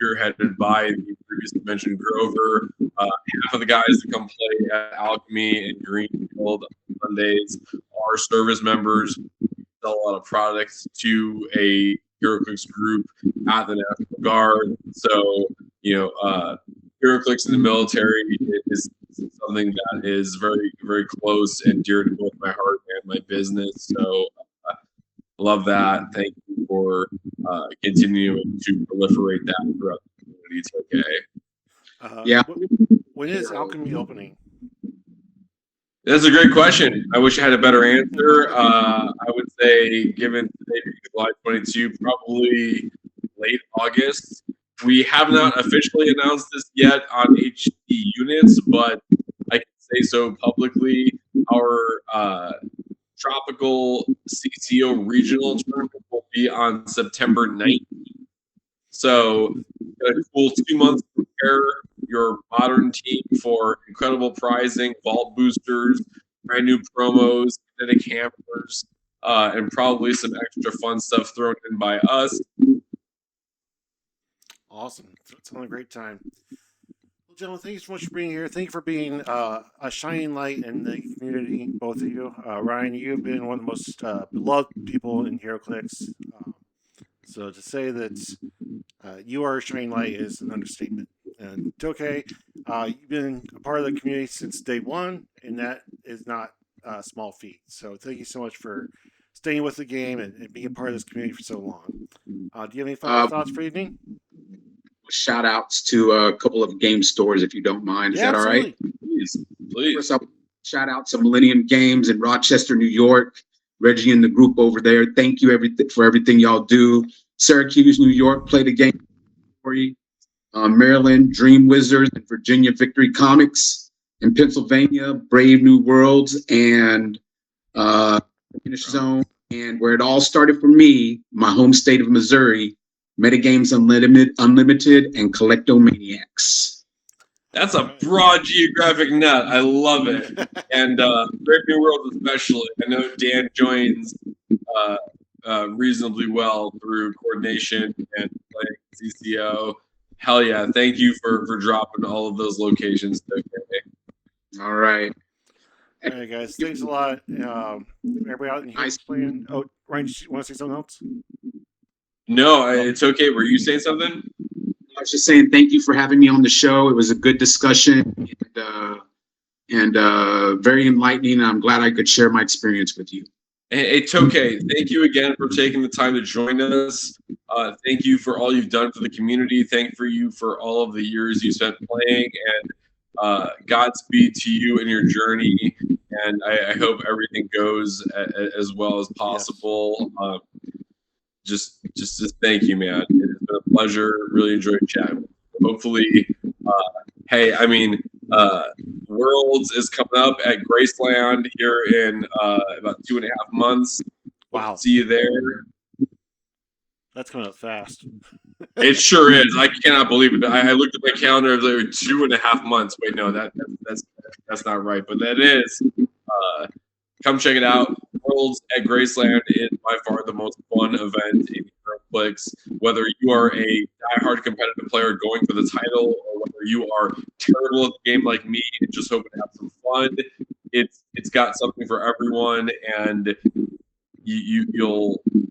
spearheaded by the previously mentioned Grover. Half of the guys that come play at Alchemy and Greenfield on Sundays are service members. We sell a lot of products to a Heroclix group at the National Guard. So, Heroclix in the military is something that is very, very close and dear to both my heart and my business. So, love that. Thank you for continuing to proliferate that throughout the community. It's okay. Yeah. When is Alchemy opening? That's a great question. I wish I had a better answer. I would say, given today being July 22, probably late August. We have not officially announced this yet on HD units, but I can say so publicly. Our Tropical CCO regional tournament will be on September 19th. So, a cool 2 months to prepare your modern team for incredible prizing, vault boosters, brand new promos, kinetic hammers, and probably some extra fun stuff thrown in by us. Awesome. It's been a great time. Well, gentlemen, thank you so much for being here. Thank you for being a shining light in the community, both of you. Ryan, you've been one of the most beloved people in Heroclix. So to say that you are a shining light is an understatement. And Tokay, you've been a part of the community since day one, and that is not a small feat. So thank you so much for staying with the game and being a part of this community for so long. Do you have any final thoughts for the evening? Shout outs to a couple of game stores, if you don't mind. Is that absolutely. All right? Please. First, I'll shout out to Millennium Games in Rochester, New York. Reggie and the group over there. Thank you for everything y'all do. Syracuse, New York, play the game for you. Maryland, Dream Wizards, and Virginia, Victory Comics. In Pennsylvania, Brave New Worlds and Finish Zone. And where it all started for me, my home state of Missouri, Metagames Unlimited and Collectomaniacs. That's a broad geographic net. I love it. And Brave New World especially. I know Dan joins reasonably well through coordination and playing CCO. Hell yeah. Thank you for dropping all of those locations. Okay. All right. All right, guys. Thanks a lot. Everybody out in here playing. Oh, Ryan, you want to say something else? No, it's okay. Were you saying something? I was just saying thank you for having me on the show. It was a good discussion and very enlightening. I'm glad I could share my experience with you. Hey, Tokay, thank you again for taking the time to join us. Thank you for all you've done for the community. Thank you for all of the years you spent playing, and Godspeed to you in your journey. And I hope everything goes as well as possible. Just thank you, man. It's been a pleasure. Really enjoyed chatting. Hopefully, hey, I mean, Worlds is coming up at Graceland here in about 2.5 months. Wow. See you there. That's coming up fast. It sure is. I cannot believe it. I looked at my calendar. It was like 2.5 months. Wait, no, that's not right. But that is. Come check it out. Worlds at Graceland is by far the most fun event in Heroclix. Whether you are a diehard competitive player going for the title, or whether you are terrible at the game like me and just hoping to have some fun, it's got something for everyone, and you'll get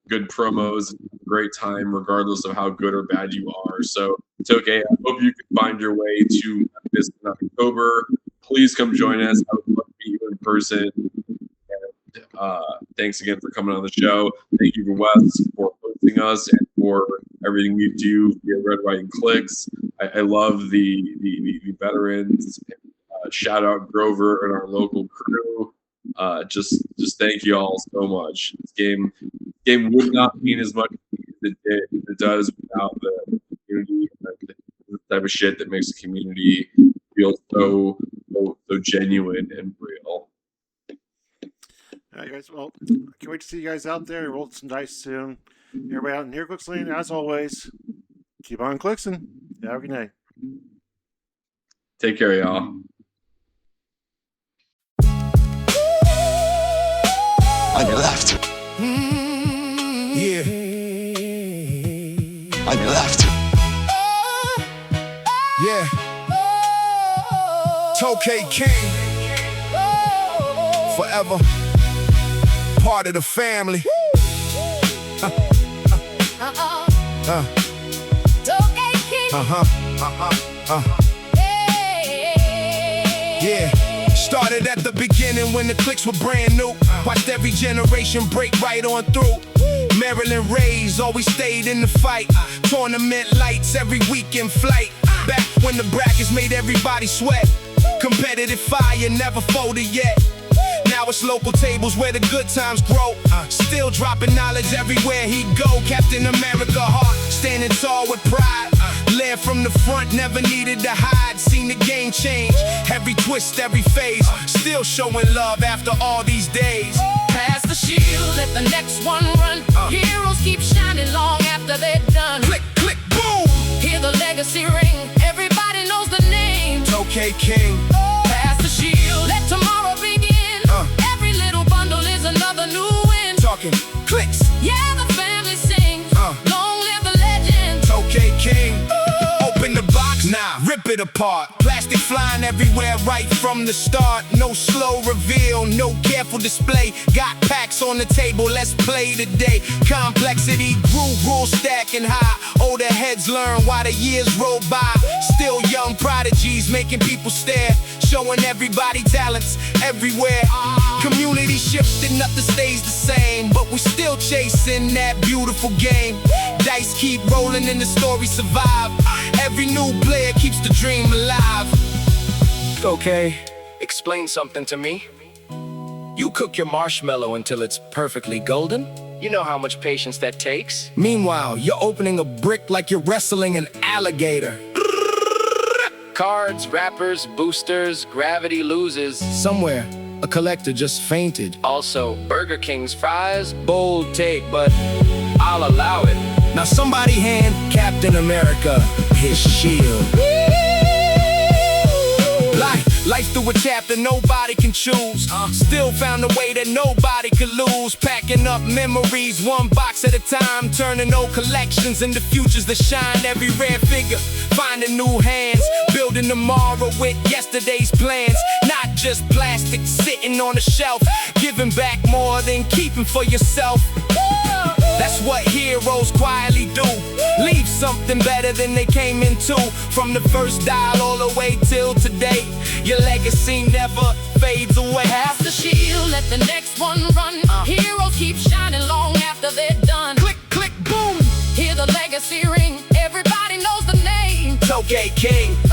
good promos and a great time regardless of how good or bad you are. So it's okay. I hope you can find your way to this in October. Please come join us. I would love to meet you in person. Thanks again for coming on the show. Thank you for Wes for hosting us and for everything we do via Red, White, and Clix. I love the veterans. Shout out Grover and our local crew. Just thank you all so much. This game would not mean as much as it does without the community and the type of shit that makes the community feel so genuine and real. All right, guys. Well, I can't wait to see you guys out there. Roll some dice soon. Everybody out in Heroclix Land, as always, keep on clixing. Have a good night. Take care, y'all. On your left. Yeah. On your left. Yeah. Tokay King. Forever. Part of the family. Tokay King. Yeah. Started at the beginning when the Clix were brand new. Watched every generation break right on through. Maryland Rays always stayed in the fight. Tournament lights every week in flight. Back when the brackets made everybody sweat. Competitive fire never folded yet. Now it's local tables where the good times grow. Still dropping knowledge everywhere he go. Captain America heart, standing tall with pride. Led from the front, never needed to hide. Seen the game change, every twist, every phase. Still showing love after all these days. Pass the shield, let the next one run. Heroes keep shining long after they're done. Click, click, boom! Hear the legacy ring, everybody knows the name. Tokay King. Pass the shield, let tomorrow begin. Every little bundle is another new win. Talking Clix. Yeah, the family sings. Long live the legend. Tokay King. Open the box, nah, rip it apart. Plastic flying everywhere right from the start. No slow reveal, no careful display. Got packs on the table, let's play today. Complexity grew, rules stacking high. Older heads learn why the years roll by. Still young prodigies making people stare. Showing everybody talents everywhere. Community shifting, nothing stays the same. But we still chasing that beautiful game. Dice keep rolling and the story survive. Every new player keeps the dream alive. Okay, explain something to me. You cook your marshmallow until it's perfectly golden? You know how much patience that takes? Meanwhile, you're opening a brick like you're wrestling an alligator. Cards, wrappers, boosters, gravity loses. Somewhere, a collector just fainted. Also, Burger King's fries, bold take, but I'll allow it. Now somebody hand Captain America his shield. Life through a chapter nobody can choose. Still found a way that nobody could lose. Packing up memories one box at a time. Turning old collections into futures that shine. Every rare figure, finding new hands. Building tomorrow with yesterday's plans. Not just plastic sitting on a shelf. Giving back more than keeping for yourself. That's what heroes quietly do. Leave something better than they came into. From the first dial all the way till today, your legacy never fades away. Pass the shield, let the next one run. Heroes keep shining long after they're done. Click, click, boom. Hear the legacy ring, everybody knows the name. Tokay King.